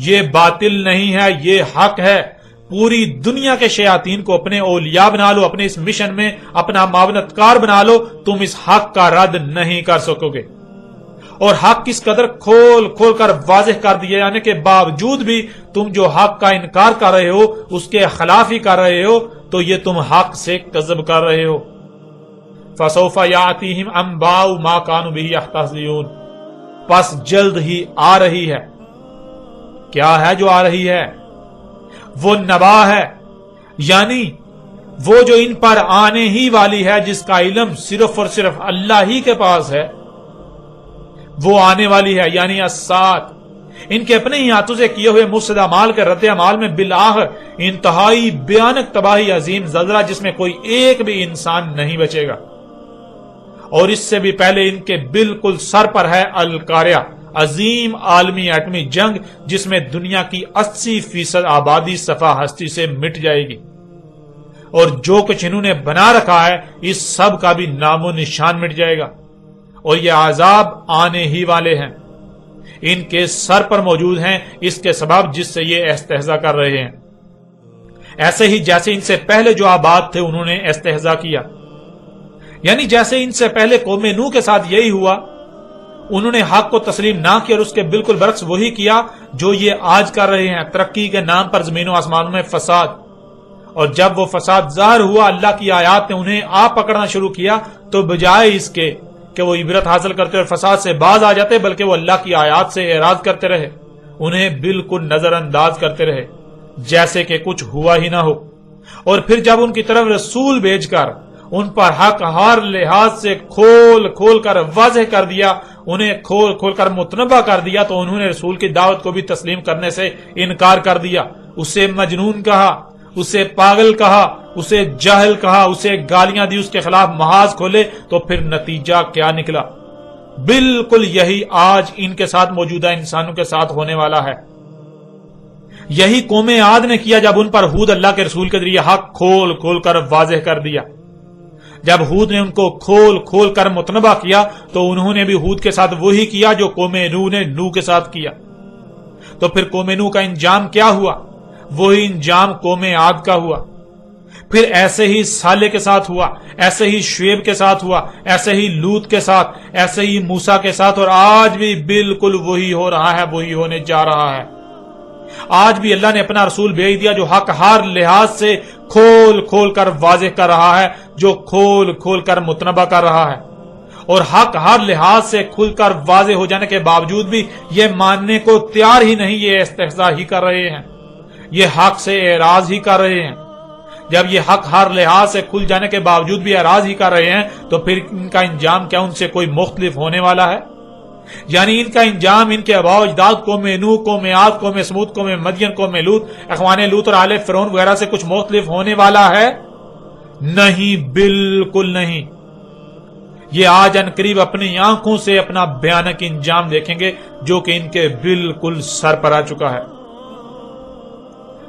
یہ باطل نہیں ہے، یہ حق ہے۔ پوری دنیا کے شیاطین کو اپنے اولیاء بنا لو، اپنے اس مشن میں اپنا معاونت کار بنا لو، تم اس حق کا رد نہیں کر سکو گے۔ اور حق کس قدر کھول کھول کر واضح کر دیے جانے کے باوجود بھی تم جو حق کا انکار کر رہے ہو، اس کے خلاف ہی کر رہے ہو، تو یہ تم حق سے کذب کر رہے ہو۔ فَسَوْفَ يَأْتِيهِمْ أَنْبَاءُ مَا كَانُوا بِهِ يَسْتَهْزِئُونَ، پس جلد ہی آ رہی ہے۔ کیا ہے جو آ رہی ہے؟ وہ نبا ہے، یعنی وہ جو ان پر آنے ہی والی ہے، جس کا علم صرف اور صرف اللہ ہی کے پاس ہے، وہ آنے والی ہے، یعنی الساعۃ۔ ان کے اپنے ہی ہاتھوں سے کیے ہوئے مفسد اعمال کے رد عمال میں بالآخر انتہائی بھیانک تباہی، عظیم زلزلہ جس میں کوئی ایک بھی انسان نہیں بچے گا۔ اور اس سے بھی پہلے ان کے بالکل سر پر ہے القاریہ، عظیم عالمی ایٹمی جنگ، جس میں دنیا کی 80% آبادی صفحہ ہستی سے مٹ جائے گی، اور جو کچھ انہوں نے بنا رکھا ہے اس سب کا بھی نام و نشان مٹ جائے گا، اور یہ عذاب آنے ہی والے ہیں۔ ان کے سر پر موجود ہیں اس کے سبب جس سے یہ استہزاء کر رہے ہیں۔ ایسے ہی جیسے ان سے پہلے جو آباد تھے انہوں نے استہزاء کیا، یعنی جیسے ان سے پہلے قوم نوح کے ساتھ یہی ہوا، انہوں نے حق کو تسلیم نہ کیا اور اس کے بالکل برعکس وہی کیا جو یہ آج کر رہے ہیں، ترقی کے نام پر زمین و آسمانوں میں فساد۔ اور جب وہ فساد ظاہر ہوا، اللہ کی آیات نے انہیں آ پکڑنا شروع کیا، تو بجائے اس کے کہ وہ عبرت حاصل کرتے اور فساد سے باز آ جاتے، بلکہ وہ اللہ کی آیات سے اعراض کرتے رہے، انہیں بالکل نظر انداز کرتے رہے جیسے کہ کچھ ہوا ہی نہ ہو۔ اور پھر جب ان کی طرف رسول بھیج کر ان پر حق ہر لحاظ سے کھول کھول کر واضح کر دیا، انہیں کھول کھول کر متنبہ کر دیا، تو انہوں نے رسول کی دعوت کو بھی تسلیم کرنے سے انکار کر دیا، اسے مجنون کہا، اسے پاگل کہا، اسے جاہل کہا، اسے گالیاں دی، اس کے خلاف محاذ کھولے۔ تو پھر نتیجہ کیا نکلا؟ بالکل یہی آج ان کے ساتھ موجودہ انسانوں کے ساتھ ہونے والا ہے۔ یہی قوم عاد نے کیا جب ان پر ہود اللہ کے رسول کے ذریعے حق کھول کھول کر واضح کر دیا۔ جب ہود نے ان کو کھول کھول کر متنبہ کیا تو انہوں نے بھی ہود کے ساتھ وہی کیا جو قوم نوح نے نوح کے ساتھ کیا۔ تو پھر قوم نوح کا انجام کیا ہوا؟ وہی انجام قوم عاد کا ہوا۔ پھر ایسے ہی صالح کے ساتھ ہوا، ایسے ہی شعیب کے ساتھ ہوا، ایسے ہی لوط کے ساتھ، ایسے ہی موسیٰ کے ساتھ، اور آج بھی بالکل وہی ہو رہا ہے، وہی ہونے جا رہا ہے۔ آج بھی اللہ نے اپنا رسول بھیج دیا جو حق ہر لحاظ سے کھول کھول کر واضح کر رہا ہے، جو کھول کھول کر متنبہ کر رہا ہے، اور حق ہر لحاظ سے کھل کر واضح ہو جانے کے باوجود بھی یہ ماننے کو تیار ہی نہیں، یہ استہزاء ہی کر رہے ہیں، یہ حق سے اعراض ہی کر رہے ہیں۔ جب یہ حق ہر لحاظ سے کھل جانے کے باوجود بھی اعراض ہی کر رہے ہیں تو پھر ان کا انجام کیا ان سے کوئی مختلف ہونے والا ہے؟ یعنی ان کا انجام ان کے آباء و اجداد قوم نوح، قوم عاد، قوم سمود، قوم مدین، قوم لوط، اخوان لوط اور آل فرعون وغیرہ سے کچھ مختلف ہونے والا ہے؟ نہیں، بالکل نہیں۔ یہ آج ان قریب اپنی آنکھوں سے اپنا بھیانک انجام دیکھیں گے جو کہ ان کے بالکل سر پر آ چکا ہے۔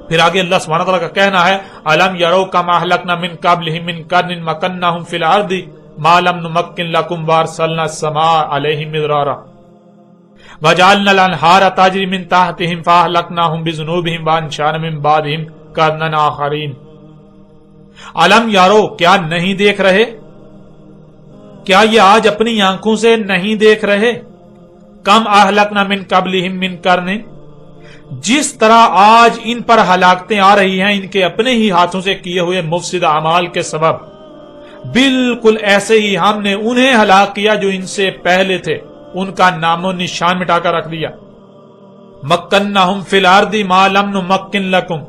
پھر آگے اللہ سبحانہ تعالیٰ کا کہنا ہے أَلَمْ يَرَوْا كَمَا أَهْلَكْنَا مِنْ قَبْلِهِمْ مِنْ قَرْنٍ مَكَّنَّاهُمْ فِي الْأَرْضِ مَا لَمْ نُمَكِّنْ لَكُمْ وَأَرْسَلْنَا السَّمَاءَ عَلَيْهِمْ مِدْرَارًا وَجَعَلْنَا الْأَنْهَارَ تَجْرِي مِنْ تَحْتِهِمْ فَأَهْلَكْنَاهُمْ بِذُنُوبِهِمْ وَأَنشَأْنَا مِنْ بَعْدِهِمْ قَرْنًا آخَرِينَ۔ علم یارو، کیا نہیں دیکھ رہے؟ کیا یہ آج اپنی آنکھوں سے نہیں دیکھ رہے؟ کم اہلکنا من قبلہم من قرن، جس طرح آج ان پر ہلاکتیں آ رہی ہیں ان کے اپنے ہی ہاتھوں سے کیے ہوئے مفسد اعمال کے سبب، بالکل ایسے ہی ہم نے انہیں ہلاک کیا جو ان سے پہلے تھے، ان کا نام و نشان مٹا کر رکھ دیا۔ مکنہم فی الارض ما لم نمکن لکم،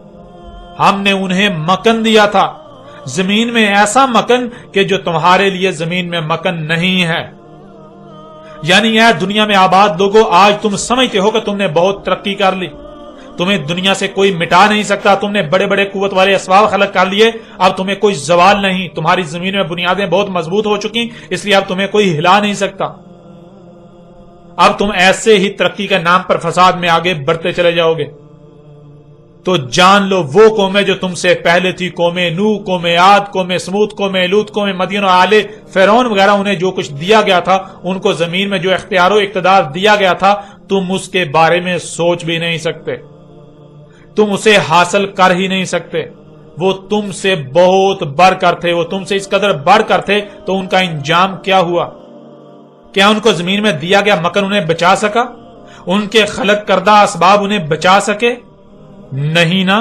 ہم نے انہیں مکن دیا تھا زمین میں، ایسا مکن کہ جو تمہارے لیے زمین میں مکن نہیں ہے۔ یعنی اے دنیا میں آباد لوگوں، آج تم سمجھتے ہو کہ تم نے بہت ترقی کر لی، تمہیں دنیا سے کوئی مٹا نہیں سکتا، تم نے بڑے بڑے قوت والے اسباب خلق کر لیے، اب تمہیں کوئی زوال نہیں، تمہاری زمین میں بنیادیں بہت مضبوط ہو چکی، اس لیے اب تمہیں کوئی ہلا نہیں سکتا، اب تم ایسے ہی ترقی کے نام پر فساد میں آگے بڑھتے چلے جاؤ گے۔ تو جان لو وہ قومیں جو تم سے پہلے تھی، قوم نوح، قوم عاد، قوم سمود، قوم لوط، قوم مدین اور آل فرعون وغیرہ، انہیں جو کچھ دیا گیا تھا، ان کو زمین میں جو اختیار و اقتدار دیا گیا تھا، تم اس کے بارے میں سوچ بھی نہیں سکتے، تم اسے حاصل کر ہی نہیں سکتے۔ وہ تم سے بہت بڑھ کر تھے، وہ تم سے اس قدر بڑھ کر تھے، تو ان کا انجام کیا ہوا؟ کیا ان کو زمین میں دیا گیا مکن انہیں بچا سکا؟ ان کے خلق کردہ اسباب انہیں بچا سکے؟ نہیں نا۔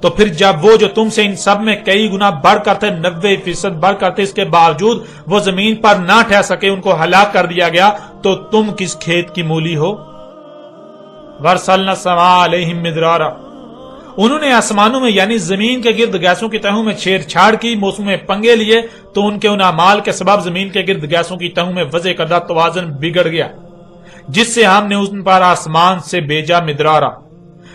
تو پھر جب وہ جو تم سے ان سب میں کئی گنا بڑھ کر تھے، 90% بڑھ کر تھے، اس کے باوجود وہ زمین پر نہ ٹھہر سکے، ان کو ہلاک کر دیا گیا، تو تم کس کھیت کی مولی ہو؟ وَأَرْسَلْنَا السَّمَاءَ عَلَيْهِمْ مِدْرَارًا، انہوں نے آسمانوں میں یعنی زمین کے گرد گیسوں کی تہوں میں چھیڑ چھاڑ کی، موسم میں پنگے لیے، تو ان کے ان اعمال کے سبب زمین کے گرد گیسوں کی تہوں میں وضع کردہ توازن بگڑ گیا، جس سے ہم نے ان پر آسمان سے بھیجا مدرارا،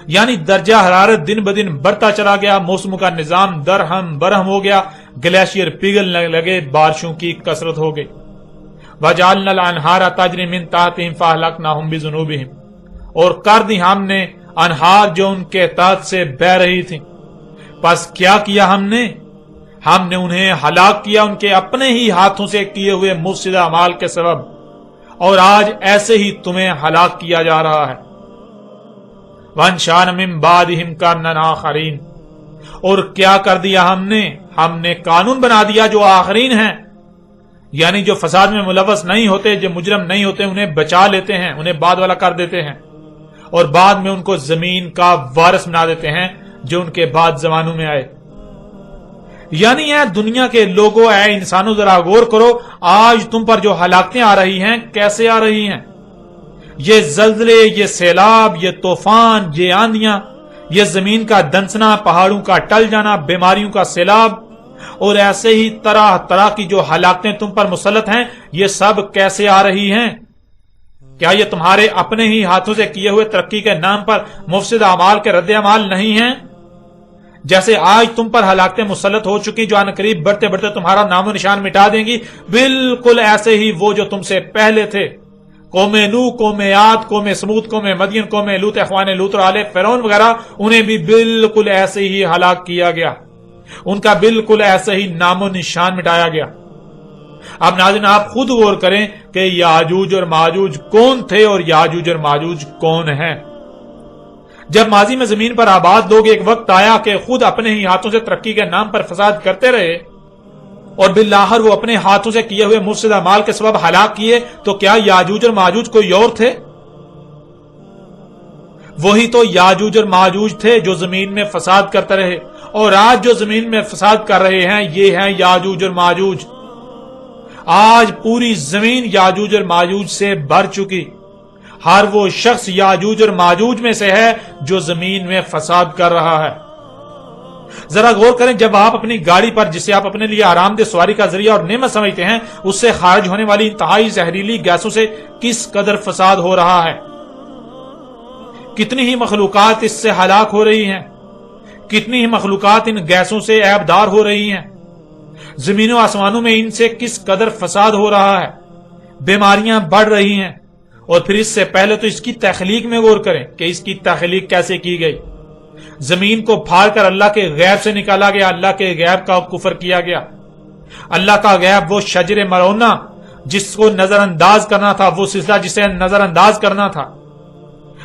یعنی درجہ حرارت دن بدن بڑھتا چلا گیا، موسم کا نظام درہم برہم ہو گیا، گلیشیئر پگھلنے لگے، بارشوں کی کثرت ہو گئی۔ وَجَعَلْنَا الْأَنْهَارَ تَجْرِي مِن تَحْتِهِمْ فَأَهْلَكْنَاهُمْ بِذُنُوبِهِمْ، اور کر دی ہم نے انہار جو ان کے تحت سے بہ رہی تھی، پس کیا کیا ہم نے انہیں ہلاک کیا ان کے اپنے ہی ہاتھوں سے کیے ہوئے مفسد اعمال کے سبب، اور آج ایسے ہی تمہیں ہلاک کیا جا رہا ہے۔ وَأَنشَأْنَا مِن بَعْدِهِمْ قَرْنًا آخَرِينَ، اور کیا کر دیا ہم نے قانون بنا دیا جو آخرین ہیں، یعنی جو فساد میں ملوث نہیں ہوتے، جو مجرم نہیں ہوتے، انہیں بچا لیتے ہیں، انہیں بعد والا کر دیتے ہیں، اور بعد میں ان کو زمین کا وارث بنا دیتے ہیں جو ان کے بعد زمانوں میں آئے۔ یعنی اے دنیا کے لوگوں، اے انسانوں، ذرا غور کرو، آج تم پر جو ہلاکتیں آ رہی ہیں کیسے آ رہی ہیں؟ یہ زلزلے، یہ سیلاب، یہ طوفان، یہ آندیاں، یہ زمین کا دنسنا، پہاڑوں کا ٹل جانا، بیماریوں کا سیلاب، اور ایسے ہی طرح طرح کی جو ہلاکتیں تم پر مسلط ہیں، یہ سب کیسے آ رہی ہیں؟ کیا یہ تمہارے اپنے ہی ہاتھوں سے کیے ہوئے ترقی کے نام پر مفسد اعمال کے رد عمال نہیں ہیں؟ جیسے آج تم پر ہلاکتیں مسلط ہو چکی جو عنقریب بڑھتے بڑھتے تمہارا نام و نشان مٹا دیں گی، بالکل ایسے ہی وہ جو تم سے پہلے تھے، قوم نوح، قوم عاد، قوم سمود، قوم مدین، قوم لوط، اخوان لوط اور آل فرعون وغیرہ، انہیں بھی بالکل ایسے ہی ہلاک کیا گیا، ان کا بالکل ایسے ہی نام و نشان مٹایا گیا۔ اب ناظرین آپ خود غور کریں کہ یاجوج اور ماجوج کون تھے اور یاجوج اور ماجوج کون ہیں۔ جب ماضی میں زمین پر آباد لوگ ایک وقت آیا کہ خود اپنے ہی ہاتھوں سے ترقی کے نام پر فساد کرتے رہے اور بالآخر وہ اپنے ہاتھوں سے کیے ہوئے مفسد اعمال کے سبب ہلاک کیے، تو کیا یاجوج اور ماجوج کوئی اور تھے؟ وہی تو یاجوج اور ماجوج تھے جو زمین میں فساد کرتے رہے، اور آج جو زمین میں فساد کر رہے ہیں یہ ہیں یاجوج اور ماجوج۔ آج پوری زمین یاجوج اور ماجوج سے بھر چکی، ہر وہ شخص یاجوج اور ماجوج میں سے ہے جو زمین میں فساد کر رہا ہے۔ ذرا غور کریں، جب آپ اپنی گاڑی پر، جسے آپ اپنے لیے آرام دہ سواری کا ذریعہ اور نعمت سمجھتے ہیں، اس سے خارج ہونے والی انتہائی زہریلی گیسوں سے کس قدر فساد ہو رہا ہے، کتنی ہی مخلوقات اس سے ہلاک ہو رہی ہیں، کتنی ہی مخلوقات ان گیسوں سے عیبدار ہو رہی ہیں، زمین و آسمانوں میں ان سے کس قدر فساد ہو رہا ہے، بیماریاں بڑھ رہی ہیں۔ اور پھر اس سے پہلے تو اس کی تخلیق میں غور کریں کہ اس کی تخلیق کیسے کی گئی۔ زمین کو پھاڑ کر اللہ کے غیب سے نکالا گیا، اللہ کے غیب کا کفر کیا گیا۔ اللہ کا غیب وہ شجر ملعونہ جس کو نظر انداز کرنا تھا، وہ سلسلہ جسے نظر انداز کرنا تھا،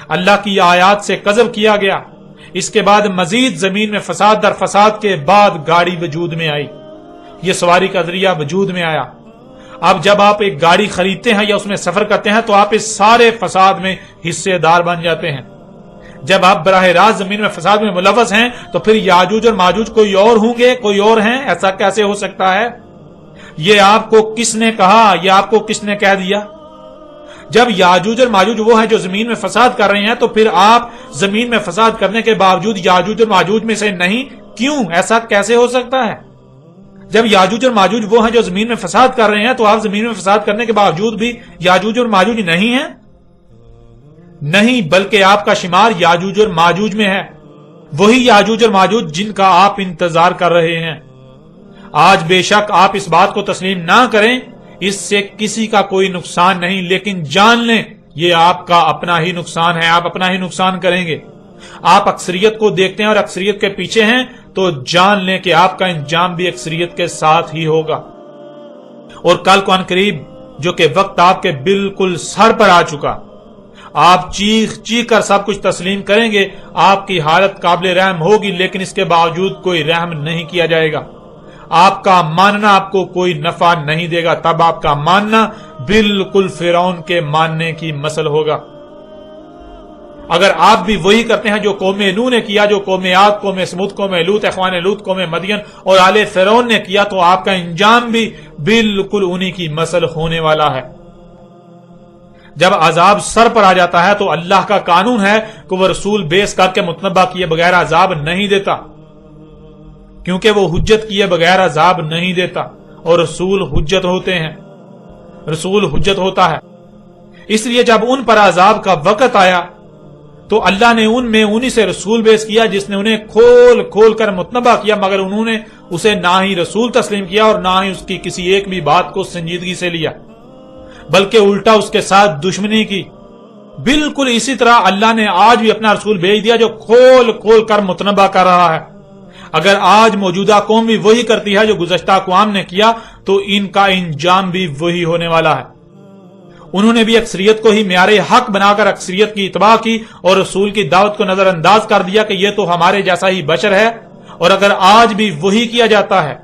اللہ کی آیات سے کذب کیا گیا۔ اس کے بعد مزید زمین میں فساد در فساد کے بعد گاڑی وجود میں آئی، یہ سواری کا ذریعہ وجود میں آیا۔ اب جب آپ ایک گاڑی خریدتے ہیں یا اس میں سفر کرتے ہیں تو آپ اس سارے فساد میں حصے دار بن جاتے ہیں۔ جب آپ براہ راست زمین میں فساد میں ملوث ہیں تو پھر یاجوج اور ماجوج کوئی اور ہوں گے، کوئی اور ہیں؟ ایسا کیسے ہو سکتا ہے؟ یہ آپ کو کس نے کہا، یہ آپ کو کس نے کہہ دیا؟ جب یاجوج اور ماجوج وہ ہیں جو زمین میں فساد کر رہے ہیں تو پھر آپ زمین میں فساد کرنے کے باوجود یاجوج اور ماجوج میں سے نہیں کیوں؟ ایسا کیسے ہو سکتا ہے؟ جب یاجوج اور ماجوج وہ ہیں جو زمین میں فساد کر رہے ہیں تو آپ زمین میں فساد کرنے کے باوجود بھی یاجوج اور ماجوج نہیں ہیں؟ نہیں، بلکہ آپ کا شمار یاجوج اور ماجوج میں ہے، وہی یاجوج اور ماجوج جن کا آپ انتظار کر رہے ہیں۔ آج بے شک آپ اس بات کو تسلیم نہ کریں، اس سے کسی کا کوئی نقصان نہیں، لیکن جان لیں یہ آپ کا اپنا ہی نقصان ہے، آپ اپنا ہی نقصان کریں گے۔ آپ اکثریت کو دیکھتے ہیں اور اکثریت کے پیچھے ہیں تو جان لیں کہ آپ کا انجام بھی اکثریت کے ساتھ ہی ہوگا۔ اور کل کو عنقریب جو کہ وقت آپ کے بالکل سر پر آ چکا، آپ چیخ چیخ کر سب کچھ تسلیم کریں گے، آپ کی حالت قابل رحم ہوگی، لیکن اس کے باوجود کوئی رحم نہیں کیا جائے گا۔ آپ کا ماننا آپ کو کوئی نفع نہیں دے گا، تب آپ کا ماننا بالکل فرعون کے ماننے کی مثل ہوگا۔ اگر آپ بھی وہی کرتے ہیں جو قوم نوح نے کیا، جو قوم عاد، قوم سمود، قوم لوط، اخوان لوط، قوم مدین اور آل فرعون نے کیا، تو آپ کا انجام بھی بالکل انہی کی مثل ہونے والا ہے۔ جب عذاب سر پر آ جاتا ہے تو اللہ کا قانون ہے کہ وہ رسول بیس کر کے متنبہ کیے بغیر عذاب نہیں دیتا، کیونکہ وہ حجت کیے بغیر عذاب نہیں دیتا، اور رسول حجت ہوتے ہیں، رسول حجت ہوتا ہے۔ اس لیے جب ان پر عذاب کا وقت آیا تو اللہ نے ان میں انہی سے رسول بیس کیا جس نے انہیں کھول کھول کر متنبہ کیا، مگر انہوں نے اسے نہ ہی رسول تسلیم کیا اور نہ ہی اس کی کسی ایک بھی بات کو سنجیدگی سے لیا، بلکہ الٹا اس کے ساتھ دشمنی کی۔ بالکل اسی طرح اللہ نے آج بھی اپنا رسول بھیج دیا جو کھول کھول کر متنبہ کر رہا ہے۔ اگر آج موجودہ قوم بھی وہی کرتی ہے جو گزشتہ اقوام نے کیا تو ان کا انجام بھی وہی ہونے والا ہے۔ انہوں نے بھی اکثریت کو ہی معیار حق بنا کر اکثریت کی اتباع کی اور رسول کی دعوت کو نظر انداز کر دیا کہ یہ تو ہمارے جیسا ہی بشر ہے، اور اگر آج بھی وہی کیا جاتا ہے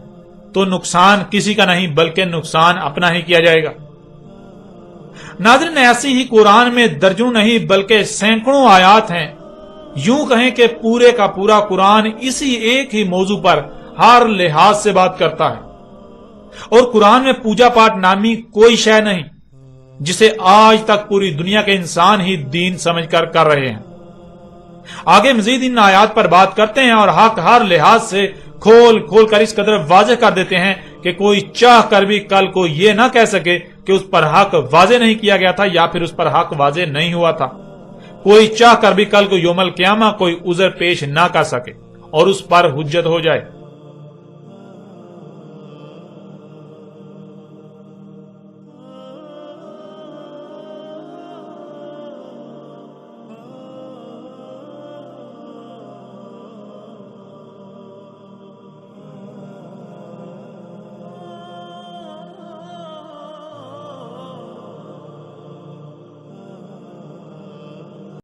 تو نقصان کسی کا نہیں بلکہ نقصان اپنا ہی کیا جائے گا۔ ناظرین، ایسی ہی قرآن میں درجنوں نہیں بلکہ سینکڑوں آیات ہیں، یوں کہیں کہ پورے کا پورا قرآن اسی ایک ہی موضوع پر ہر لحاظ سے بات کرتا ہے، اور قرآن میں پوجا پاٹ نامی کوئی شے نہیں جسے آج تک پوری دنیا کے انسان ہی دین سمجھ کر رہے ہیں۔ آگے مزید ان آیات پر بات کرتے ہیں اور حق ہر لحاظ سے کھول کھول کر اس قدر واضح کر دیتے ہیں کہ کوئی چاہ کر بھی کل کو یہ نہ کہہ سکے کہ اس پر حق واضح نہیں کیا گیا تھا یا پھر اس پر حق واضح نہیں ہوا تھا۔ کوئی چاہ کر بھی کل کو یوم القیامہ کوئی عذر پیش نہ کر سکے اور اس پر حجت ہو جائے۔